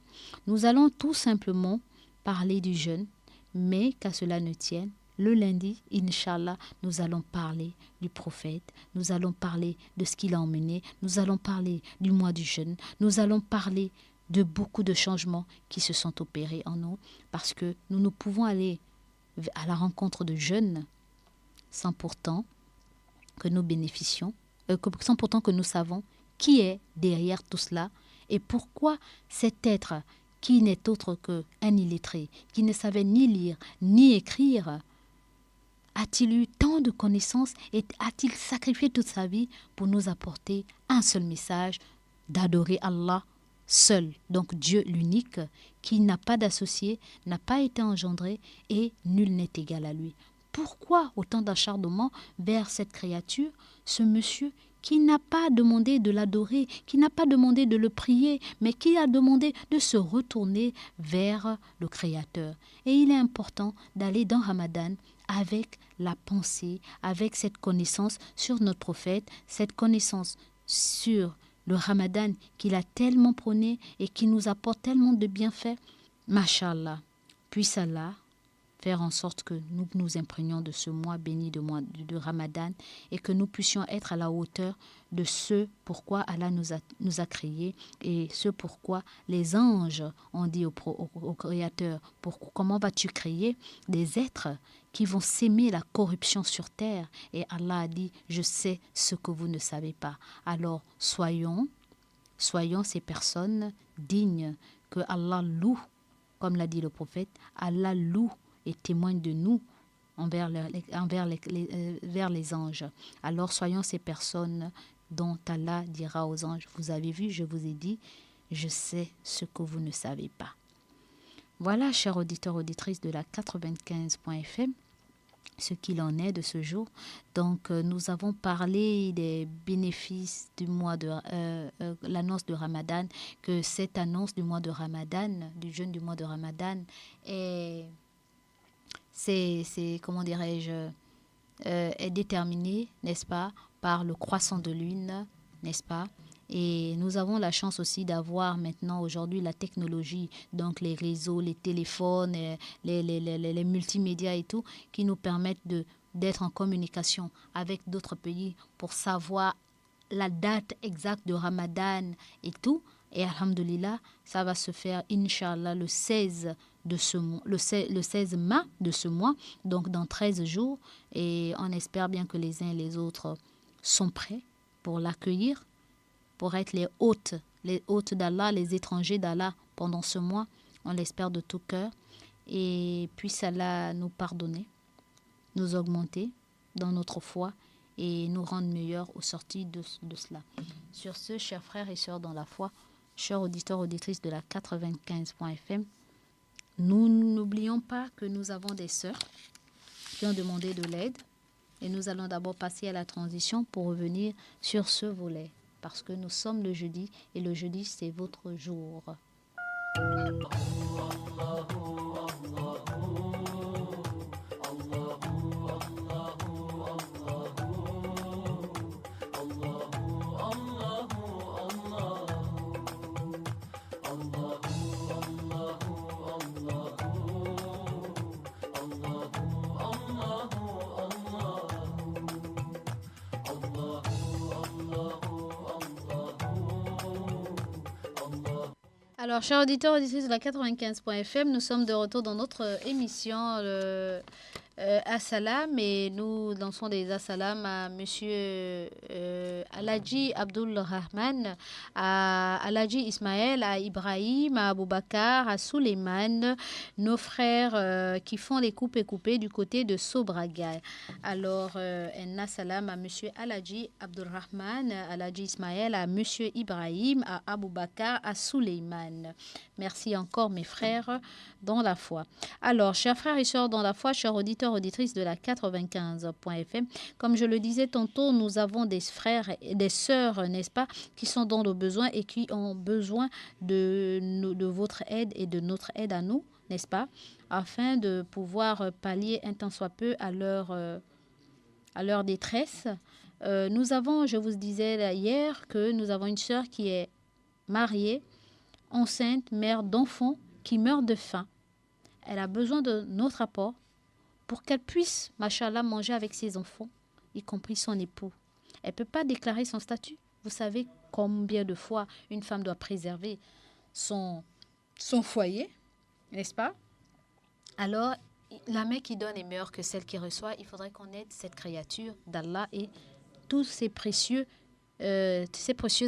nous allons tout simplement parler du jeûne. Mais qu'à cela ne tienne, le lundi, Inch'Allah, nous allons parler du prophète, nous allons parler de ce qu'il a emmené, nous allons parler du mois du jeûne, nous allons parler de beaucoup de changements qui se sont opérés en nous, parce que nous ne pouvons aller à la rencontre de jeunes sans pourtant que nous bénéficions, sans pourtant que nous savons qui est derrière tout cela et pourquoi cet être qui n'est autre qu'un illettré, qui ne savait ni lire ni écrire, a-t-il eu tant de connaissances et a-t-il sacrifié toute sa vie pour nous apporter un seul message, d'adorer Allah seul, donc Dieu l'unique, qui n'a pas d'associé, n'a pas été engendré et nul n'est égal à lui. Pourquoi autant d'acharnement vers cette créature, ce monsieur qui n'a pas demandé de l'adorer, qui n'a pas demandé de le prier, mais qui a demandé de se retourner vers le Créateur. Et il est important d'aller dans Ramadan avec la pensée, avec cette connaissance sur notre prophète, cette connaissance sur le Ramadan qu'il a tellement prôné et qui nous apporte tellement de bienfaits. Masha'Allah, puisse Allah faire en sorte que nous nous imprégnions de ce mois béni de Ramadan et que nous puissions être à la hauteur de ce pourquoi Allah nous a créés et ce pourquoi les anges ont dit au Créateur, comment vas-tu créer des êtres qui vont s'aimer la corruption sur terre? Et Allah a dit, je sais ce que vous ne savez pas. Alors soyons ces personnes dignes que Allah loue, comme l'a dit le prophète, Allah loue et témoigne de nous vers les anges. Alors soyons ces personnes dont Allah dira aux anges, vous avez vu, je vous ai dit, je sais ce que vous ne savez pas. Voilà, chers auditeurs, auditrices de la 95.fm, ce qu'il en est de ce jour. Donc, nous avons parlé des bénéfices du mois de l'annonce de Ramadan, que cette annonce du mois de Ramadan, du jeûne du mois de Ramadan, c'est comment dirais-je, est déterminée, n'est-ce pas, par le croissant de lune, n'est-ce pas? Et nous avons la chance aussi d'avoir maintenant aujourd'hui la technologie, donc les réseaux, les téléphones, les multimédias et tout, qui nous permettent d'être en communication avec d'autres pays pour savoir la date exacte de Ramadan et tout. Et alhamdoulilah, ça va se faire, Inch'Allah, le 16 mai de ce mois, donc dans 13 jours. Et on espère bien que les uns et les autres sont prêts pour l'accueillir, pour être les hôtes d'Allah, les étrangers d'Allah pendant ce mois. On l'espère de tout cœur. Et puisse Allah nous pardonner, nous augmenter dans notre foi et nous rendre meilleurs au sorti de cela. Sur ce, chers frères et sœurs dans la foi, chers auditeurs, auditrices de la 95.fm, nous n'oublions pas que nous avons des sœurs qui ont demandé de l'aide. Et nous allons d'abord passer à la transition pour revenir sur ce volet. Parce que nous sommes le jeudi, et le jeudi, c'est votre jour. Alors, chers auditeurs, auditrices de la 95.fm, nous sommes de retour dans notre émission Assalam, et nous lançons des Assalam à Monsieur Aladji Abdul Rahman, à Aladji Ismaël, à Ibrahim, à Aboubakar, à Suleiman, nos frères qui font les coupes et coupées du côté de Sobraga. Alors, un Assalam à Monsieur Aladji Abdul Rahman, à Aladji Ismaël, à Monsieur Ibrahim, à Aboubakar, à Suleiman. Merci encore, mes frères dans la foi. Alors, chers frères et sœurs dans la foi, chers auditeurs, auditrices de la 95.fm, comme je le disais tantôt, nous avons des frères et des sœurs, n'est-ce pas, qui sont dans le besoin et qui ont besoin de votre aide et de notre aide à nous, n'est-ce pas, afin de pouvoir pallier un tant soit peu à leur détresse. Nous avons, je vous disais hier, que nous avons une sœur qui est mariée, enceinte, mère d'enfants, qui meurt de faim. Elle a besoin de notre apport pour qu'elle puisse, machallah, manger avec ses enfants, y compris son époux. Elle ne peut pas déclarer son statut. Vous savez combien de fois une femme doit préserver son foyer, n'est-ce pas? Alors, la main qui donne est meilleure que celle qui reçoit. Il faudrait qu'on aide cette créature d'Allah et tous ces précieuses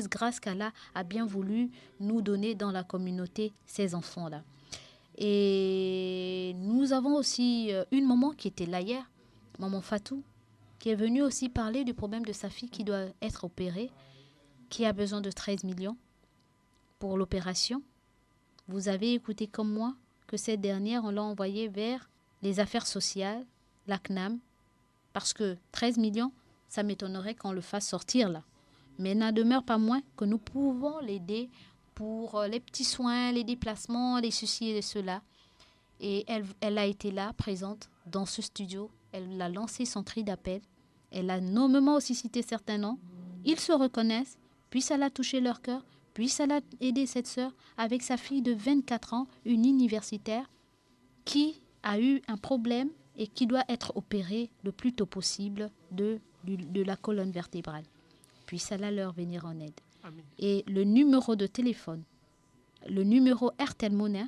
grâces qu'Allah a bien voulu nous donner dans la communauté, ces enfants-là. Et nous avons aussi une maman qui était là hier, maman Fatou, qui est venue aussi parler du problème de sa fille qui doit être opérée, qui a besoin de 13 millions pour l'opération. Vous avez écouté comme moi que cette dernière, on l'a envoyée vers les affaires sociales, la CNAM, parce que 13 millions, ça m'étonnerait qu'on le fasse sortir là. Mais n'en demeure pas moins que nous pouvons l'aider pour les petits soins, les déplacements, les ceci et cela. Et elle a été là, présente dans ce studio. Elle a lancé son cri d'appel. Elle a nommément aussi cité certains noms. Ils se reconnaissent, puis elle a touché leur cœur, puis elle a aidé cette sœur avec sa fille de 24 ans, une universitaire, qui a eu un problème et qui doit être opéré le plus tôt possible de la colonne vertébrale. Puisse Allah leur venir en aide. Amen. Et le numéro de téléphone, le numéro Airtel Money,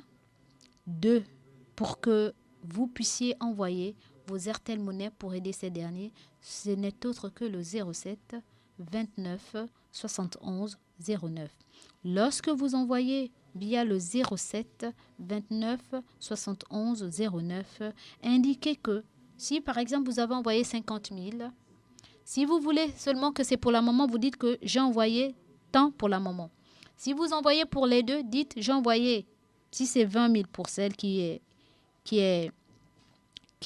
pour que vous puissiez envoyer vos Airtel Money pour aider ces derniers, ce n'est autre que le 07 29 71 09. Lorsque vous envoyez via le 07 29 71 09, indiquez que si par exemple vous avez envoyé 50 000, si vous voulez seulement que c'est pour la maman, vous dites que j'ai envoyé tant pour la maman. Si vous envoyez pour les deux, dites j'ai envoyé, si c'est 20 000 pour celle qui est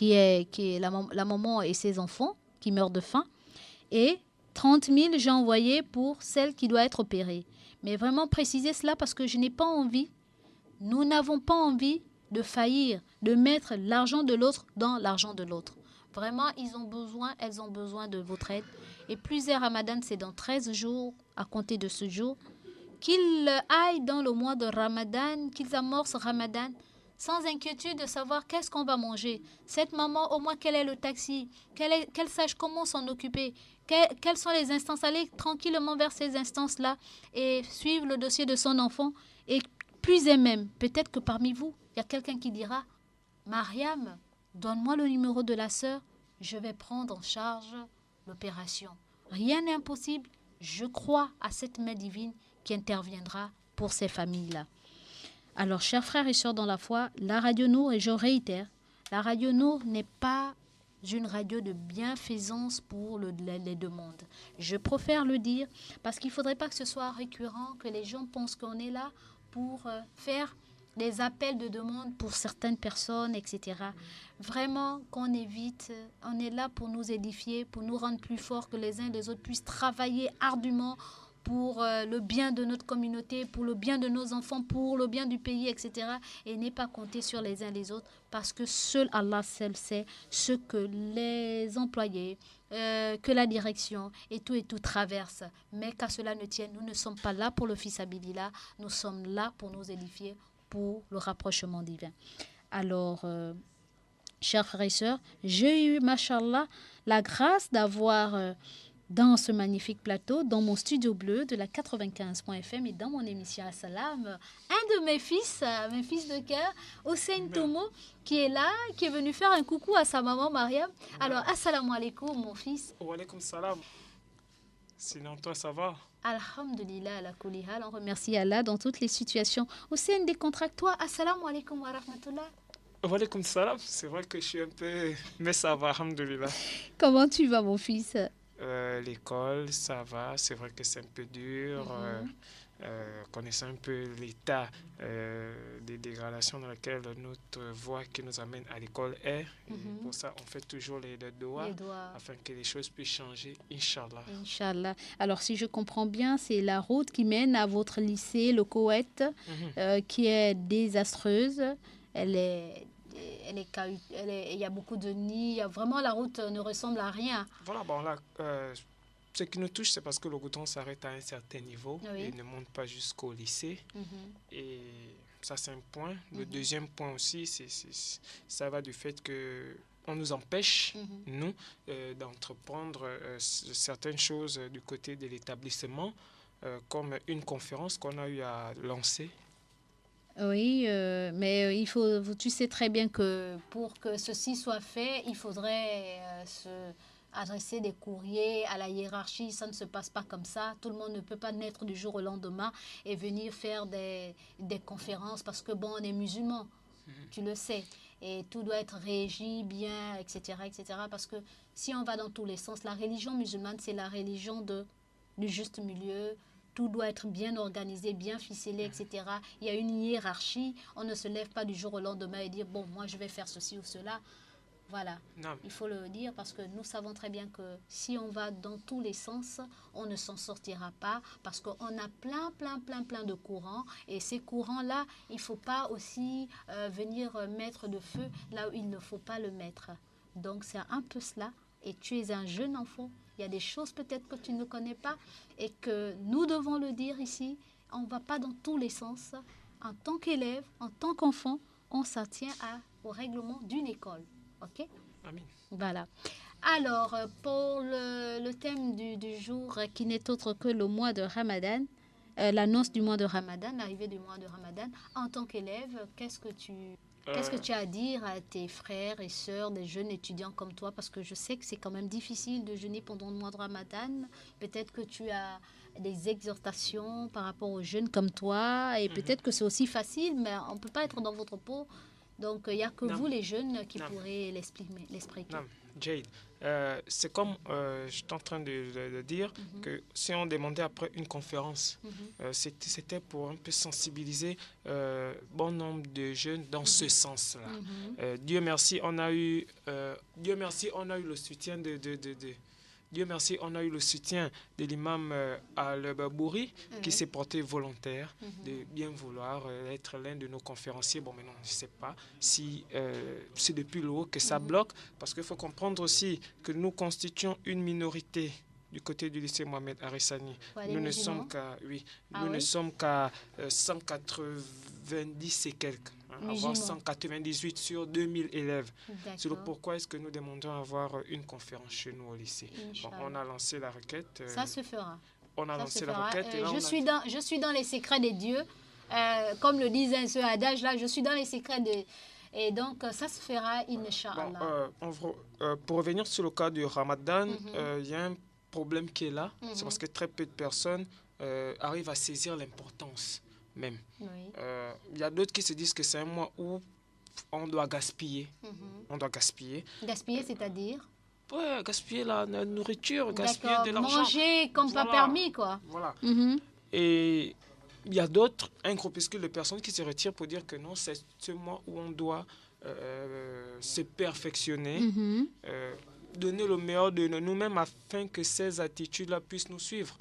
la maman et ses enfants qui meurent de faim, et 30 000 j'ai envoyé pour celle qui doit être opérée. Mais vraiment préciser cela parce que je n'ai pas envie, nous n'avons pas envie de faillir, de mettre l'argent de l'autre dans l'argent de l'autre. Vraiment, elles ont besoin de votre aide. Et plusieurs Ramadan, c'est dans 13 jours, à compter de ce jour, qu'ils aillent dans le mois de Ramadan, qu'ils amorcent Ramadan, sans inquiétude de savoir qu'est-ce qu'on va manger. Cette maman, au moins, quel est le taxi, qu'elle sache comment s'en occuper, quelles sont les instances. Aller tranquillement vers ces instances-là et suivre le dossier de son enfant. Et plus et même, peut-être que parmi vous, il y a quelqu'un qui dira « Mariam, donne-moi le numéro de la sœur, je vais prendre en charge l'opération. » Rien n'est impossible. Je crois à cette main divine qui interviendra pour ces familles-là. Alors, chers frères et sœurs dans la foi, la Radio Nour, et je réitère, la Radio Nour n'est pas une radio de bienfaisance pour les demandes. Je préfère le dire parce qu'il ne faudrait pas que ce soit récurrent, que les gens pensent qu'on est là pour faire des appels de demande pour certaines personnes, etc. Vraiment, qu'on évite, on est là pour nous édifier, pour nous rendre plus forts, que les uns et les autres puissent travailler ardument pour le bien de notre communauté, pour le bien de nos enfants, pour le bien du pays, etc. Et n'est pas compter sur les uns les autres parce que seul Allah seul sait ce que les employés, que la direction et tout traverse. Mais qu'à cela ne tienne, nous ne sommes pas là pour le fils Abilillah, nous sommes là pour nous édifier, pour le rapprochement divin. Alors, chers frères et sœurs, j'ai eu, machallah, la grâce d'avoir dans ce magnifique plateau, dans mon studio bleu de la 95.fm et dans mon émission Assalam, un de mes fils de cœur, Hossein Tomo, qui est là, qui est venu faire un coucou à sa maman Mariam. Alors, assalamu alaikum, mon fils. Wa alaikum salam. Sinon, toi, ça va? Alhamdulillah, ala kulli hal, on remercie Allah dans toutes les situations. Hossein, décontracte-toi. Assalamu alaikum wa rahmatullah. Wa alaikum salam. C'est vrai que je suis un peu... Mais ça va, alhamdulillah. Comment tu vas, mon fils? L'école, ça va. C'est vrai que c'est un peu dur. Connaissant un peu l'état des dégradations dans lesquelles notre voie qui nous amène à l'école est. Pour ça, on fait toujours les doigts afin que les choses puissent changer, Inch'Allah. Inch'Allah. Alors, si je comprends bien, c'est la route qui mène à votre lycée, le Koweït, qui est désastreuse. Il y a beaucoup de nids. Vraiment, la route ne ressemble à rien. Voilà, bon là, ce qui nous touche, c'est parce que le goudron s'arrête à un certain niveau et ne monte pas jusqu'au lycée. Et ça, c'est un point. Le deuxième point aussi, ça va du fait qu'on nous empêche, nous, d'entreprendre certaines choses du côté de l'établissement, comme une conférence qu'on a eu à lancer. Oui, mais tu sais très bien que pour que ceci soit fait, il faudrait adresser des courriers à la hiérarchie. Ça ne se passe pas comme ça. Tout le monde ne peut pas naître du jour au lendemain et venir faire des conférences parce que, bon, on est musulmans, tu le sais. Et tout doit être régi bien, etc., etc. Parce que si on va dans tous les sens, la religion musulmane, c'est la religion du juste milieu. Tout doit être bien organisé, bien ficelé, etc. Il y a une hiérarchie. On ne se lève pas du jour au lendemain et dire, bon, moi, je vais faire ceci ou cela. Voilà, il faut le dire parce que nous savons très bien que si on va dans tous les sens, on ne s'en sortira pas parce qu'on a plein de courants et ces courants-là, il ne faut pas aussi venir mettre de feu là où il ne faut pas le mettre. Donc, c'est un peu cela et tu es un jeune enfant. Il y a des choses peut-être que tu ne connais pas et que nous devons le dire ici. On ne va pas dans tous les sens. En tant qu'élève, en tant qu'enfant, on s'en tient à au règlement d'une école. OK? Amen. Voilà. Alors, pour le thème du jour, qui n'est autre que le mois de Ramadan, l'annonce du mois de Ramadan, l'arrivée du mois de Ramadan, en tant qu'élève, qu'est-ce que tu as à dire à tes frères et sœurs, des jeunes étudiants comme toi? Parce que je sais que c'est quand même difficile de jeûner pendant le mois de Ramadan. Peut-être que tu as des exhortations par rapport aux jeunes comme toi, et peut-être que c'est aussi facile, mais on ne peut pas être dans votre peau. Donc, il n'y a que vous, les jeunes, qui pourrez l'expliquer. Non, Jade, c'est comme je suis en train de dire, que si on demandait après une conférence, c'était pour un peu sensibiliser bon nombre de jeunes dans ce sens-là. Dieu merci, on a eu le soutien Dieu merci, on a eu le soutien de l'imam Al-Babouri qui s'est porté volontaire de bien vouloir être l'un de nos conférenciers. Bon, maintenant, je ne sais pas si c'est depuis le haut que ça bloque, parce qu'il faut comprendre aussi que nous constituons une minorité du côté du lycée Mohamed Arissani. Nous ne sommes qu'à 190 et quelques. Avoir 198 sur 2000 élèves. C'est pourquoi est-ce que nous demandons à avoir une conférence chez nous au lycée. Bon, on a lancé la requête. Ça se fera. On a lancé la requête. Je suis dans les secrets des dieux. Comme le disait ce adage là, je suis dans les secrets des... Et donc, ça se fera, Inch'Allah. Pour revenir sur le cas du Ramadan, il y a un problème qui est là. C'est parce que très peu de personnes arrivent à saisir l'importance même. Il y a d'autres qui se disent que c'est un mois où on doit gaspiller. On doit gaspiller. Gaspiller, c'est-à-dire? Ouais, gaspiller la nourriture, gaspiller de l'argent. Manger comme pas permis, quoi. Voilà. Et il y a d'autres, un groupuscule de personnes qui se retirent pour dire que non, c'est ce mois où on doit se perfectionner, donner le meilleur de nous-mêmes afin que ces attitudes-là puissent nous suivre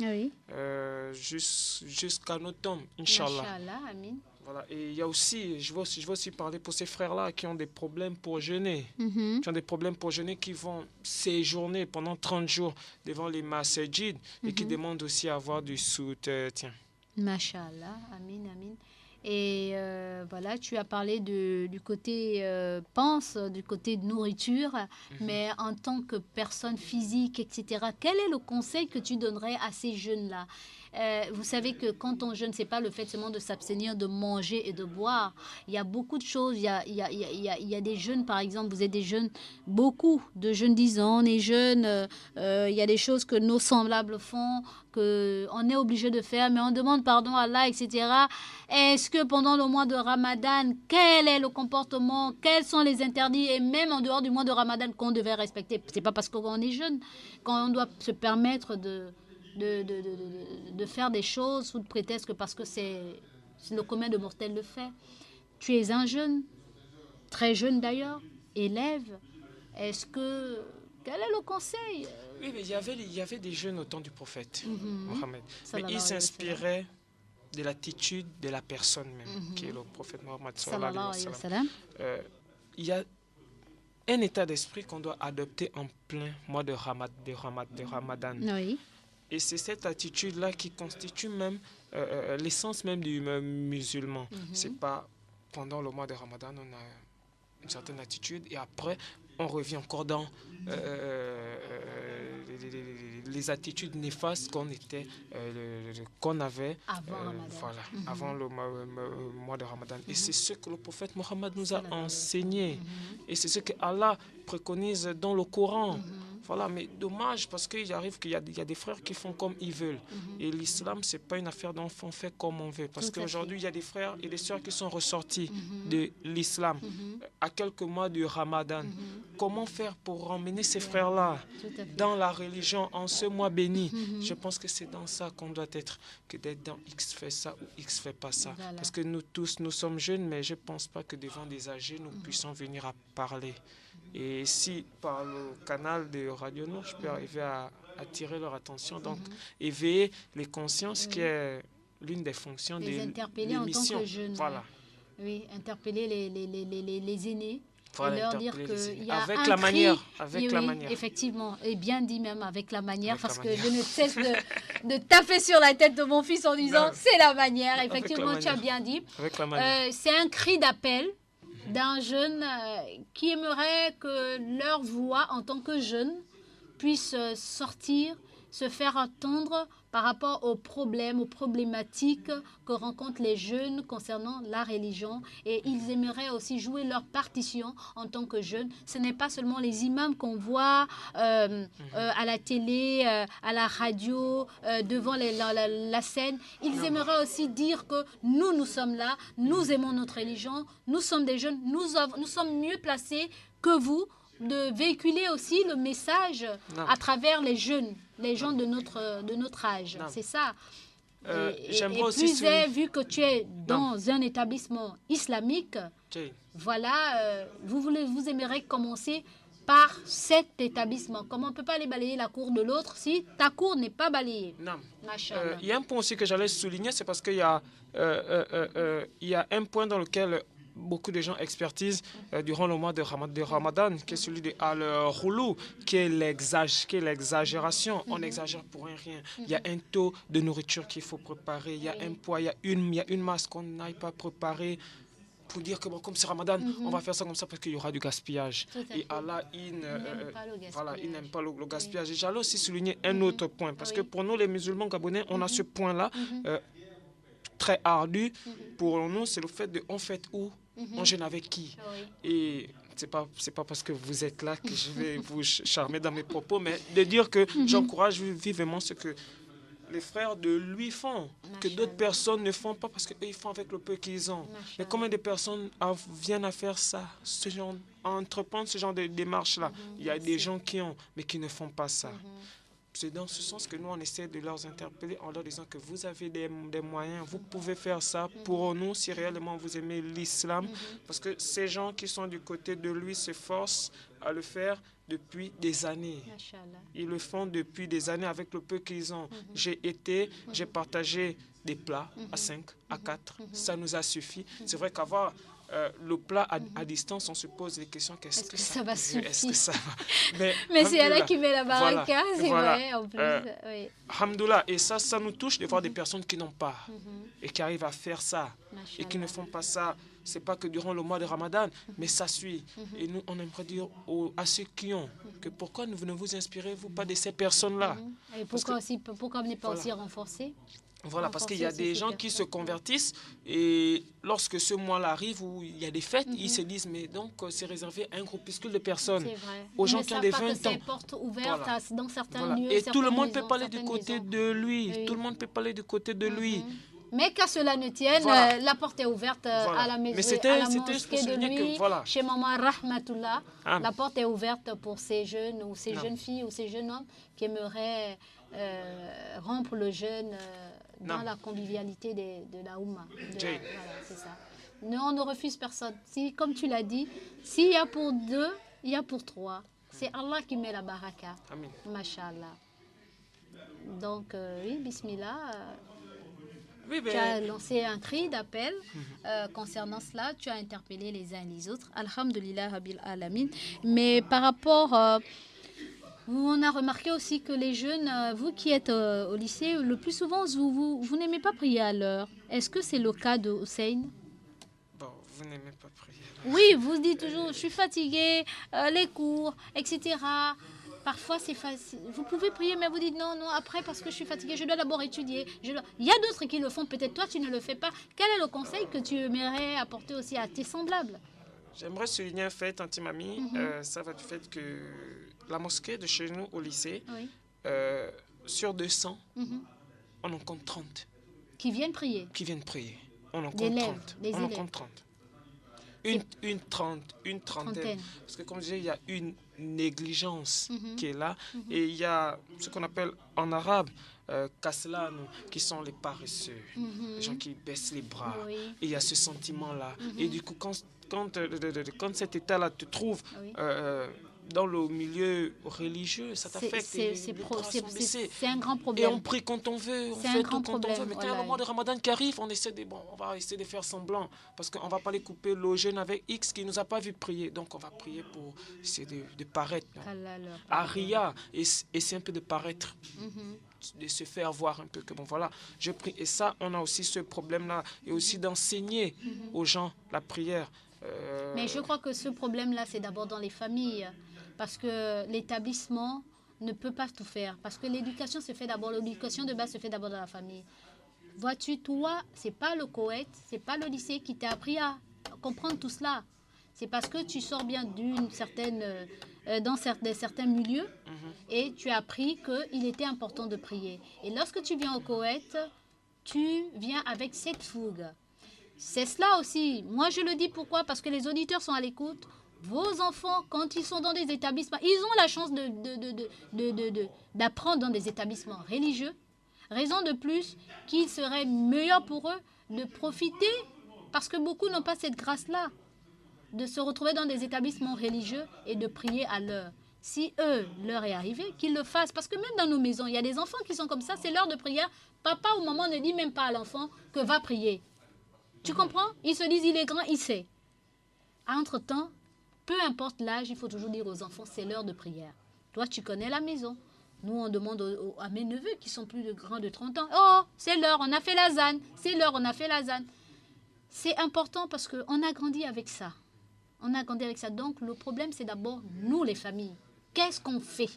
jusqu'à notre tombe, Inch'Allah. Amin. Voilà. Et il y a aussi, je veux aussi parler pour ces frères-là qui ont des problèmes pour jeûner, qui vont séjourner pendant 30 jours devant les masajid et qui demandent aussi à avoir du soutien. Mashallah, amin, amin. Et voilà, tu as parlé du côté du côté de nourriture, mais en tant que personne physique, etc., quel est le conseil que tu donnerais à ces jeunes-là? Vous savez que quand on jeûne, ce n'est pas le fait seulement de s'abstenir de manger et de boire. Il y a beaucoup de choses. Il y a des jeunes, par exemple, vous êtes des jeunes, beaucoup de jeunes disant, on est jeunes, il y a des choses que nos semblables font, qu'on est obligé de faire, mais on demande pardon à Allah, etc. Est-ce que pendant le mois de Ramadan, quel est le comportement, quels sont les interdits, et même en dehors du mois de Ramadan qu'on devait respecter? Ce n'est pas parce qu'on est jeune qu'on doit se permettre de faire des choses sous le prétexte que parce que c'est le commun de mortels le fait. Tu es un jeune, très jeune d'ailleurs, élève. Quel est le conseil? Oui, mais il y avait des jeunes au temps du prophète, Mohammed. Mais ils s'inspiraient de l'attitude de la personne même, qui est le prophète Mohammed. Il y a un état d'esprit qu'on doit adopter en plein mois de Ramadan. Oui. Et c'est cette attitude-là qui constitue même l'essence même du musulman. C'est pas pendant le mois de Ramadan, on a une certaine attitude et après, on revient encore dans les attitudes néfastes qu'on avait avant le mois de Ramadan. Et c'est ce que le prophète Mohammed nous a enseigné. Et c'est ce que Allah préconise dans le Coran. Voilà, mais dommage parce qu'il arrive qu'il y a des frères qui font comme ils veulent. Et l'islam, ce n'est pas une affaire d'enfant, on fait comme on veut. Parce qu'aujourd'hui, il y a des frères et des sœurs qui sont ressortis de l'islam à quelques mois du Ramadan. Comment faire pour emmener ces frères-là dans la religion en ce mois béni? Je pense que c'est dans ça qu'on doit être, que d'être dans X fait ça ou X fait pas ça. Voilà. Parce que nous tous, nous sommes jeunes, mais je ne pense pas que devant des âgés, nous puissions venir à parler. Et si par le canal de Radio Nord, je peux arriver à attirer leur attention, donc éveiller les consciences, qui est l'une des fonctions de l'émission. Les interpeller en tant que jeunes. Voilà. Oui, interpeller les aînés. Voilà, et leur dire qu'il y a avec un la cri, manière, avec la manière. Effectivement, et bien dit même avec la manière, parce que je ne cesse de taper sur la tête de mon fils en disant c'est la manière. Effectivement, tu as bien dit. Avec la manière. C'est un cri d'appel d'un jeune qui aimerait que leur voix en tant que jeune puisse sortir, se faire entendre par rapport aux problèmes, aux problématiques que rencontrent les jeunes concernant la religion. Et ils aimeraient aussi jouer leur partition en tant que jeunes. Ce n'est pas seulement les imams qu'on voit à la télé, à la radio, devant la scène. Ils aimeraient aussi dire que nous sommes là, nous aimons notre religion, nous sommes des jeunes, nous sommes mieux placés que vous de véhiculer aussi le message à travers les jeunes, les gens de notre âge. C'est ça. Et plus vu que tu es dans un établissement islamique, voilà, vous aimeriez commencer par cet établissement. Comme on ne peut pas aller balayer la cour de l'autre si ta cour n'est pas balayée. Il y a un point aussi que j'allais souligner, c'est parce qu'il y a un point dans lequel beaucoup de gens expertisent durant le mois de Ramadan, qui est celui de Al-Roulou, qui est l'exagération. On exagère pour rien. Il y a un taux de nourriture qu'il faut préparer, il y a un poids, il y a une masse qu'on n'aille pas préparer pour dire que bon, comme c'est Ramadan, on va faire ça comme ça parce qu'il y aura du gaspillage. Et Allah, il n'aime pas le gaspillage. Et j'allais aussi souligner un autre point, parce que pour nous, les musulmans gabonais, on a ce point-là très ardu. Pour nous, c'est le fait de on fête où, on jeûne avec qui. Et c'est pas parce que vous êtes là que je vais vous charmer dans mes propos, mais de dire que j'encourage vivement ce que les frères de lui font, que d'autres personnes ne font pas parce qu'eux, ils font avec le peu qu'ils ont. Mais combien de personnes viennent à faire ça, à entreprendre ce genre de démarche-là? Il y a des gens qui ont, mais qui ne font pas ça. C'est dans ce sens que nous, on essaie de leur interpeller en leur disant que vous avez des moyens, vous pouvez faire ça pour nous si réellement vous aimez l'islam. Parce que ces gens qui sont du côté de lui s'efforcent à le faire depuis des années. Ils le font depuis des années avec le peu qu'ils ont. J'ai partagé des plats à 5, à 4. Ça nous a suffi. C'est vrai qu'avoir le plat à distance, on se pose des questions. Est-ce que ça va suffire? Est-ce que ça va? Mais c'est elle qui met la baraka, c'est vrai, en plus. Alhamdoulilah. Et ça nous touche de voir des personnes qui n'ont pas et qui arrivent à faire ça et qui ne font pas ça. C'est pas que durant le mois de Ramadan, mais ça suit. Et nous, on aimerait dire à ceux qui ont que pourquoi ne vous inspirez-vous pas de ces personnes-là? Et pourquoi ne pas aussi renforcer? Voilà, parce qu'il y a des gens qui se convertissent et lorsque ce mois-là arrive où il y a des fêtes, ils se disent mais donc c'est réservé à un groupuscule de personnes, aux gens qui ont des 20 ans. C'est portes ouvertes dans certains lieux. Et tout le monde peut parler du côté de lui. Tout le monde peut parler du côté de lui. Mais qu'à cela ne tienne, la porte est ouverte à la maison, à la mosquée de lui, chez Maman Rahmatullah. La porte est ouverte pour ces jeunes ou ces jeunes filles ou ces jeunes hommes qui aimeraient rompre le jeûne dans la convivialité de la Oumma. Voilà, c'est ça. On ne refuse personne. Si, comme tu l'as dit, s'il y a pour 2, il y a pour 3. C'est Allah qui met la baraka. Amin. Masha'Allah. Donc, oui, bismillah. Tu as lancé un cri d'appel concernant cela. Tu as interpellé les uns et les autres. Alhamdulillah, Rabbil Alamin. Mais par rapport... on a remarqué aussi que les jeunes, vous qui êtes au lycée, le plus souvent, vous n'aimez pas prier à l'heure. Est-ce que c'est le cas de Hussein? Bon, vous n'aimez pas prier. Oui, vous dites toujours, je suis fatiguée, les cours, etc. Parfois, c'est facile. Vous pouvez prier, mais vous dites non, après, parce que je suis fatiguée, je dois d'abord étudier. Il y a d'autres qui le font, peut-être toi, tu ne le fais pas. Quel est le conseil que tu aimerais apporter aussi à tes semblables? J'aimerais souligner un fait, Tanti Mami, ça va du fait que la mosquée de chez nous au lycée, sur 200, on en compte 30. Qui viennent prier? Qui viennent prier. On en compte 30. On en compte 30. Une trentaine. Parce que comme je disais, il y a une négligence qui est là. Et il y a ce qu'on appelle en arabe, kaslan, qui sont les paresseux. Les gens qui baissent les bras. Et il y a ce sentiment-là. Et du coup, quand cet état-là te trouve dans le milieu religieux, ça t'affecte. C'est un grand problème. Et on prie quand on veut, on fait tout quand on veut. Mais quand il y a le mois de Ramadan qui arrive, on va essayer de faire semblant. Parce qu'on ne va pas les couper le jeûne avec X qui ne nous a pas vu prier. Donc on va prier pour essayer de paraître. Aria, et c'est un peu de paraître. De se faire voir un peu que bon voilà, je prie. Et ça, on a aussi ce problème-là. Et aussi d'enseigner aux gens la prière. Mais je crois que ce problème-là, c'est d'abord dans les familles. Parce que l'établissement ne peut pas tout faire. Parce que l'éducation se fait d'abord, l'éducation de base se fait d'abord dans la famille. Vois-tu, toi, c'est pas le Koweït, c'est pas le lycée qui t'a appris à comprendre tout cela. C'est parce que tu sors bien d'une certaine, dans certains milieux et tu as appris qu'il était important de prier. Et lorsque tu viens au Koweït, tu viens avec cette fougue. C'est cela aussi. Moi, je le dis pourquoi? Parce que les auditeurs sont à l'écoute. Vos enfants, quand ils sont dans des établissements, ils ont la chance d'apprendre dans des établissements religieux. Raison de plus qu'il serait meilleur pour eux de profiter, parce que beaucoup n'ont pas cette grâce-là, de se retrouver dans des établissements religieux et de prier à l'heure. Si l'heure est arrivée, qu'ils le fassent. Parce que même dans nos maisons, il y a des enfants qui sont comme ça, c'est l'heure de prière. Papa ou maman ne dit même pas à l'enfant que va prier. Tu comprends? Ils se disent, il est grand, il sait. Entre-temps, peu importe l'âge, il faut toujours dire aux enfants, c'est l'heure de prière. Toi, tu connais la maison. Nous, on demande à mes neveux qui sont plus grands de 30 ans, oh, c'est l'heure, on a fait la ZAN. C'est l'heure, on a fait la ZAN. C'est important parce qu'on a grandi avec ça. On a grandi avec ça. Donc, le problème, c'est d'abord nous, les familles. Qu'est-ce qu'on fait?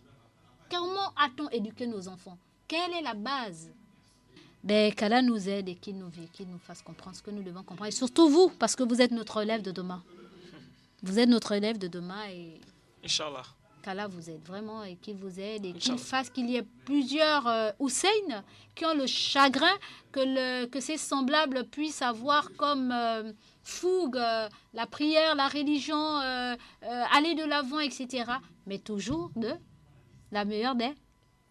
Comment a-t-on éduqué nos enfants? Quelle est la base? Qu'Allah nous aide et qu'il nous fasse comprendre ce que nous devons comprendre. Et surtout vous, parce que vous êtes notre élève de demain. Vous êtes notre élève de demain et... Inch'Allah. Qu'Allah vous aide vraiment et qu'il vous aide et qu'il fasse qu'il y ait plusieurs Hussein qui ont le chagrin que ces semblables puissent avoir comme fougue la prière, la religion, aller de l'avant, etc. Mais toujours de la meilleure des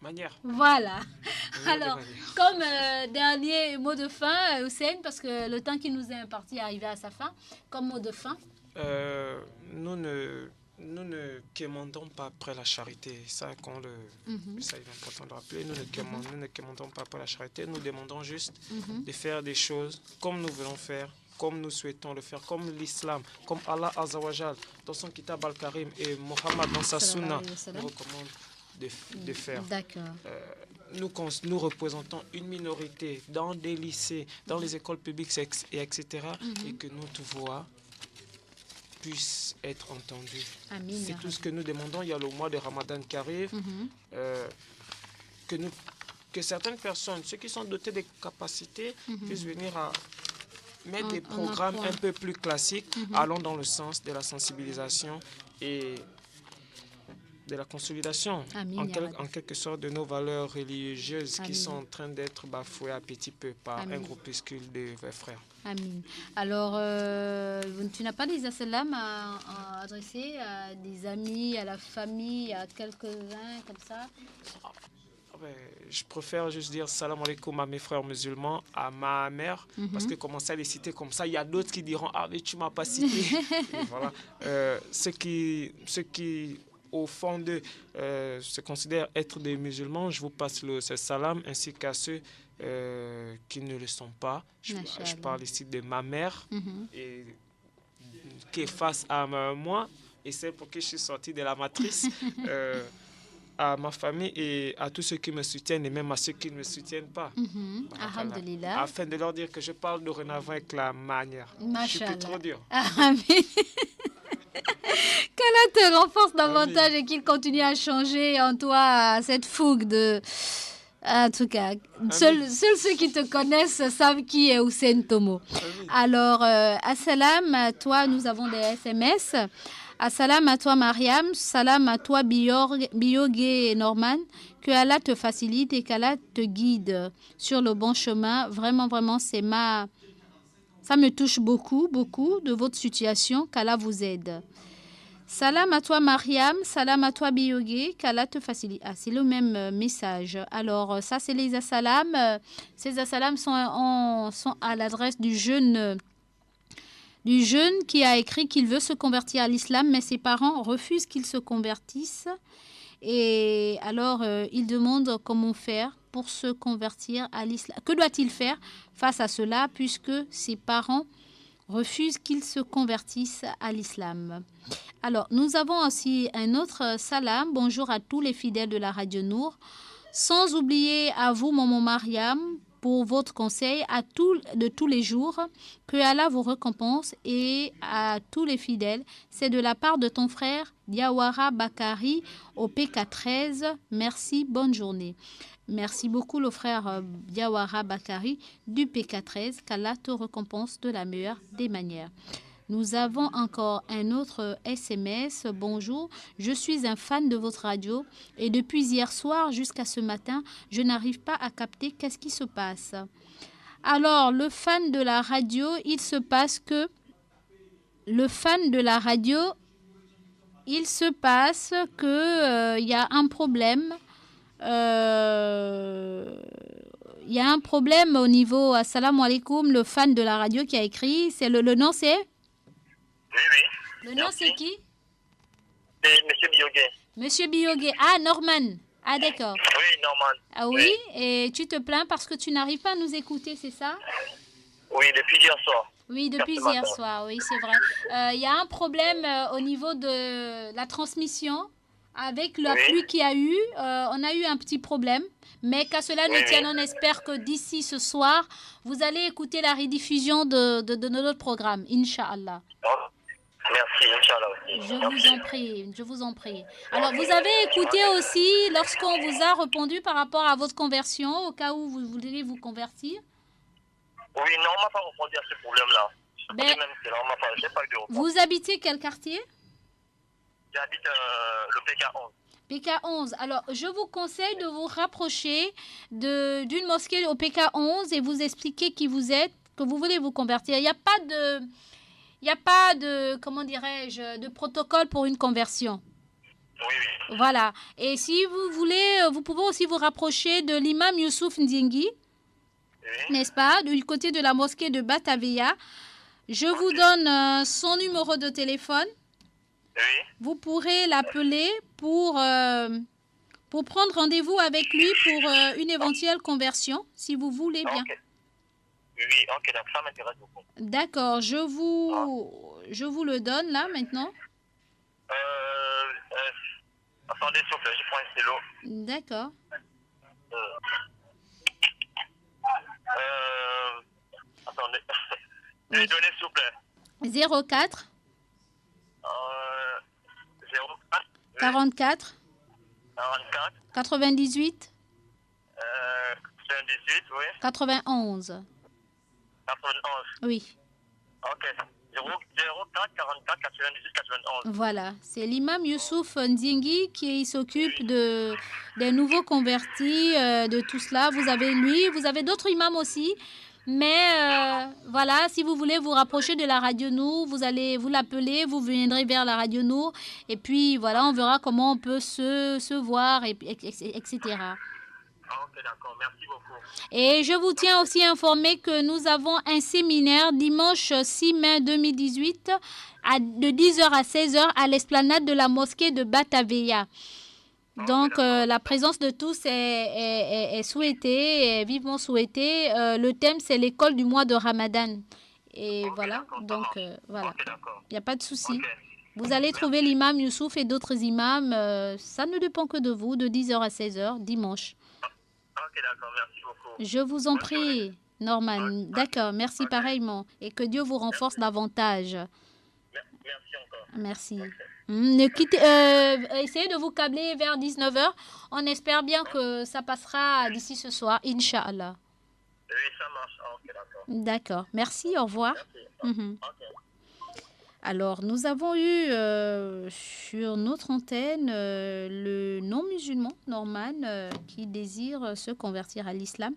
manières. Voilà. Alors, comme dernier mot de fin, Hussein, parce que le temps qui nous est imparti est arrivé à sa fin, comme mot de fin. Nous ne quémandons pas après la charité. Ça, ça il est important de rappeler. Nous ne quémandons pas après la charité. Nous demandons juste de faire des choses comme nous voulons faire, comme nous souhaitons le faire, comme l'islam, comme Allah Azzawajal dans son Kitab Al-Karim et Mohammed dans sa Sunna nous recommande de faire. D'accord. Nous représentons une minorité dans des lycées, dans les écoles publiques, etc. Et que notre voix puisse être entendue. C'est tout ce que nous demandons. Il y a le mois de Ramadan qui arrive. Que certaines personnes, ceux qui sont dotés de capacités, puissent venir à mettre des programmes un peu plus classiques, allant dans le sens de la sensibilisation et de la consolidation, en quelque sorte, de nos valeurs religieuses qui sont en train d'être bafouées à petit peu par un groupuscule de frères. Amin. Alors, tu n'as pas des assalaams à adresser à des amis, à la famille, à quelques-uns comme ça? Je préfère juste dire salam alaikum à mes frères musulmans, à ma mère, parce que commencer à les citer comme ça, il y a d'autres qui diront ah mais tu m'as pas cité. Et voilà. Ceux qui au fond d'eux se considèrent être des musulmans, je vous passe le salam, ainsi qu'à ceux qui ne le sont pas. Je parle ici de ma mère et qui est face à moi et c'est pour que je suis sorti de la matrice. À ma famille et à tous ceux qui me soutiennent et même à ceux qui ne me soutiennent pas. Alhamdulillah. Afin de leur dire que je parle dorénavant avec la manière. Je suis plus trop dur. Amen. Qu'Allah te renforce davantage et qu'il continue à changer en toi cette fougue de... En tout cas, seuls ceux qui te connaissent savent qui est Hussein Tomo. Alors, assalam, toi, nous avons des SMS. Assalam à toi, Mariam. Salam à toi, Biogué et Norman. Que Allah te facilite et qu'Allah te guide sur le bon chemin. Vraiment, vraiment, ça me touche beaucoup, beaucoup de votre situation. Qu'Allah vous aide. Salam à toi, Mariam. Salam à toi, Biogué. Qu'Allah te facilite. Ah, c'est le même message. Alors, ça, c'est les assalams. Ces assalams sont à l'adresse du jeune qui a écrit qu'il veut se convertir à l'islam, mais ses parents refusent qu'il se convertisse. Et alors, il demande comment faire pour se convertir à l'islam. Que doit-il faire face à cela, puisque ses parents refusent qu'il se convertisse à l'islam? Alors, nous avons aussi un autre salam. Bonjour à tous les fidèles de la Radio Nour. Sans oublier à vous, maman Mariam, pour votre conseil de tous les jours. Que Allah vous récompense et à tous les fidèles. C'est de la part de ton frère Diawara Bakari au PK13. Merci, bonne journée. Merci beaucoup le frère Diawara Bakari du PK13. Qu'Allah te récompense de la meilleure des manières. Nous avons encore un autre SMS. Bonjour, je suis un fan de votre radio et depuis hier soir jusqu'à ce matin, je n'arrive pas à capter qu'est-ce qui se passe. Alors, le fan de la radio, il se passe que il y a un problème. Il y a un problème au niveau Assalamu alaikum, le fan de la radio qui a écrit. C'est le nom, c'est Oui. Le nom, c'est qui? C'est M. Bioguet. Monsieur Bioguet. Ah, Norman. Ah, d'accord. Oui, Norman. Ah oui, et tu te plains parce que tu n'arrives pas à nous écouter, c'est ça? Oui, depuis hier soir. Oui, depuis hier soir, oui, c'est vrai. Il y a un problème au niveau de la transmission. Avec la pluie qu'il y a eu, on a eu un petit problème. Mais qu'à cela ne tienne, on espère que d'ici ce soir, vous allez écouter la rediffusion de notre programme, Inch'Allah. Merci, Inch'Allah aussi. Je vous en prie. Alors, vous avez écouté aussi lorsqu'on vous a répondu par rapport à votre conversion, au cas où vous voulez vous convertir? Oui, non, on m'a pas répondu à ce problème-là. J'ai pas eu de réponse. Vous habitez quel quartier? J'habite le PK11. PK11. Alors, je vous conseille de vous rapprocher d'une mosquée au PK11 et vous expliquer qui vous êtes, que vous voulez vous convertir. Il n'y a pas de, comment dirais-je, de protocole pour une conversion. Oui. Voilà. Et si vous voulez, vous pouvez aussi vous rapprocher de l'imam Youssouf Ndingi, n'est-ce pas, du côté de la mosquée de Batavia. Je vous donne son numéro de téléphone. Oui. Vous pourrez l'appeler pour prendre rendez-vous avec lui pour une éventuelle conversion, si vous voulez bien. Okay. Oui, ok, donc ça m'intéresse beaucoup. D'accord, je vous le donne là maintenant. Attendez, s'il vous plaît, je prends un stylo. D'accord. Attendez. Les données, s'il vous plaît. 04 44 98 78, oui. 91. 91. Oui. Ok. 04 44 98 91. Voilà, c'est l'imam Youssouf Ndingi qui s'occupe des nouveaux convertis, de tout cela. Vous avez lui, vous avez d'autres imams aussi. Mais voilà, si vous voulez vous rapprocher de la Radio Nour, vous l'appelez, vous viendrez vers la Radio Nour. Et puis voilà, on verra comment on peut se voir, etc. Ok, d'accord, merci beaucoup. Et je vous tiens aussi informé que nous avons un séminaire dimanche 6 mai 2018 de 10h à 16h à l'esplanade de la mosquée de Batavia. Donc, la présence de tous est souhaitée, est vivement souhaitée. Le thème, c'est l'école du mois de Ramadan. Et voilà, donc voilà, il n'y a pas de souci. Vous allez trouver l'imam Youssouf et d'autres imams. Ça ne dépend que de vous, de 10h à 16h, dimanche. Ok, d'accord, merci beaucoup. Je vous en prie, Norman. D'accord, merci pareillement. Et que Dieu vous renforce davantage. Merci encore. Merci. Essayez de vous câbler vers 19h. On espère bien que ça passera d'ici ce soir, Inch'Allah. Oui, ça marche. Ok, d'accord. D'accord. Merci, au revoir. Merci. Alors, nous avons eu sur notre antenne le non-musulman, Norman, qui désire se convertir à l'islam.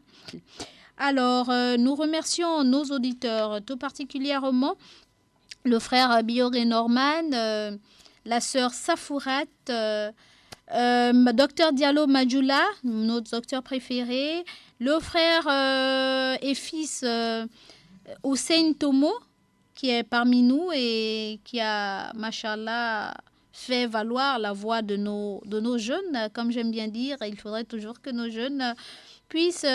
Alors, nous remercions nos auditeurs, tout particulièrement le frère Bioré Norman, la sœur Safourat, docteur Diallo Majoula, notre docteur préféré, le frère et fils Hussein Tomo, qui est parmi nous et qui a, machallah, fait valoir la voix de nos jeunes. Comme j'aime bien dire, il faudrait toujours que nos jeunes puissent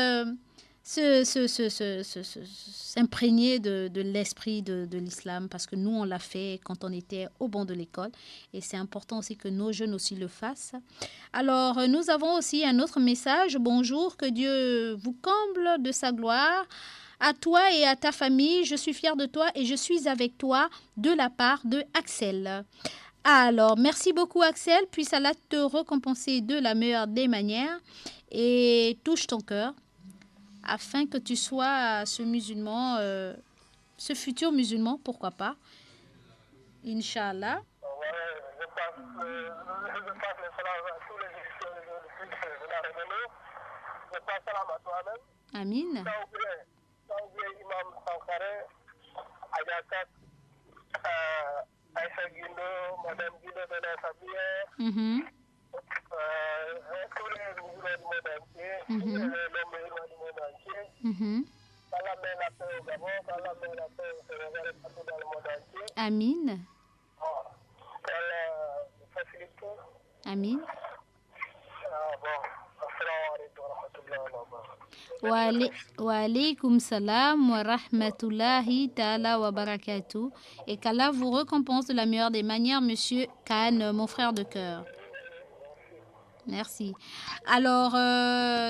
s'imprégner de l'esprit de l'islam, parce que nous, on l'a fait quand on était au banc de l'école. Et c'est important aussi que nos jeunes aussi le fassent. Alors, nous avons aussi un autre message. Bonjour, que Dieu vous comble de sa gloire. À toi et à ta famille, je suis fière de toi et je suis avec toi, de la part de Axel. Alors, merci beaucoup Axel, puisse Allah te récompenser de la meilleure des manières et touche ton cœur afin que tu sois ce musulman, ce futur musulman, pourquoi pas, Inch'Allah. Je passe les salams à tous les éditions de la Réunion. Je passe salam à toi-même. Amin. Sans oublier Imam Sankare, Ayakat, Aïcha Guindo, Madame Guindo de la famille, tous les musulmans du monde entier, les musulmans du monde entier. Allah met la paix au Gabon, Allah met la paix au Sénégal et partout dans le monde entier. Amin. Allah facilite tout. Amin. Wa alaykum salam wa rahmatullahi ta'ala wa barakatuh. Et qu'Allah vous récompense de la meilleure des manières, monsieur Khan, mon frère de cœur. Merci. Alors,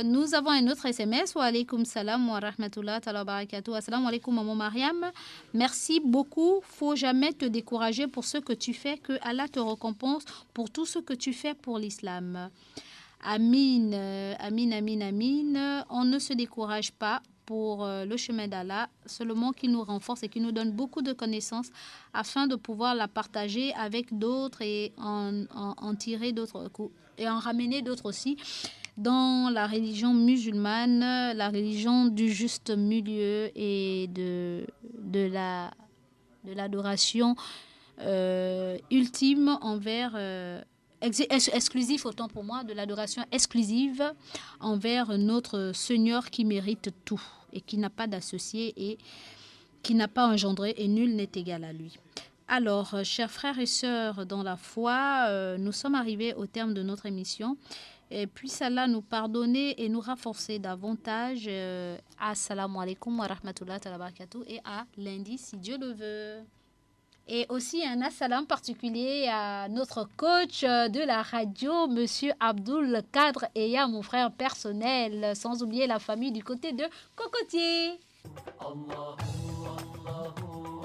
nous avons un autre SMS. Wa alaykum salam wa rahmatullahi ta'ala wa barakatuh. Assalamu alaikum, maman Mariam. Merci beaucoup. Faut jamais te décourager pour ce que tu fais. Que Allah te récompense pour tout ce que tu fais pour l'islam. Amin, amin, amin, amin. On ne se décourage pas pour le chemin d'Allah, seulement qu'il nous renforce et qu'il nous donne beaucoup de connaissances afin de pouvoir la partager avec d'autres et en tirer d'autres coups et en ramener d'autres aussi dans la religion musulmane, la religion du juste milieu et de l'adoration ultime envers... exclusif, autant pour moi, de l'adoration exclusive envers notre Seigneur qui mérite tout et qui n'a pas d'associé et qui n'a pas engendré et nul n'est égal à lui. Alors, chers frères et sœurs dans la foi, nous sommes arrivés au terme de notre émission. Et puisse Allah nous pardonner et nous renforcer davantage. Assalamu alaikum wa rahmatullahi wa barakatuh et à lundi si Dieu le veut. Et aussi un assalam particulier à notre coach de la radio, Monsieur Abdul Kadr Eya, mon frère personnel, sans oublier la famille du côté de Cocotier. Allahu, Allahu.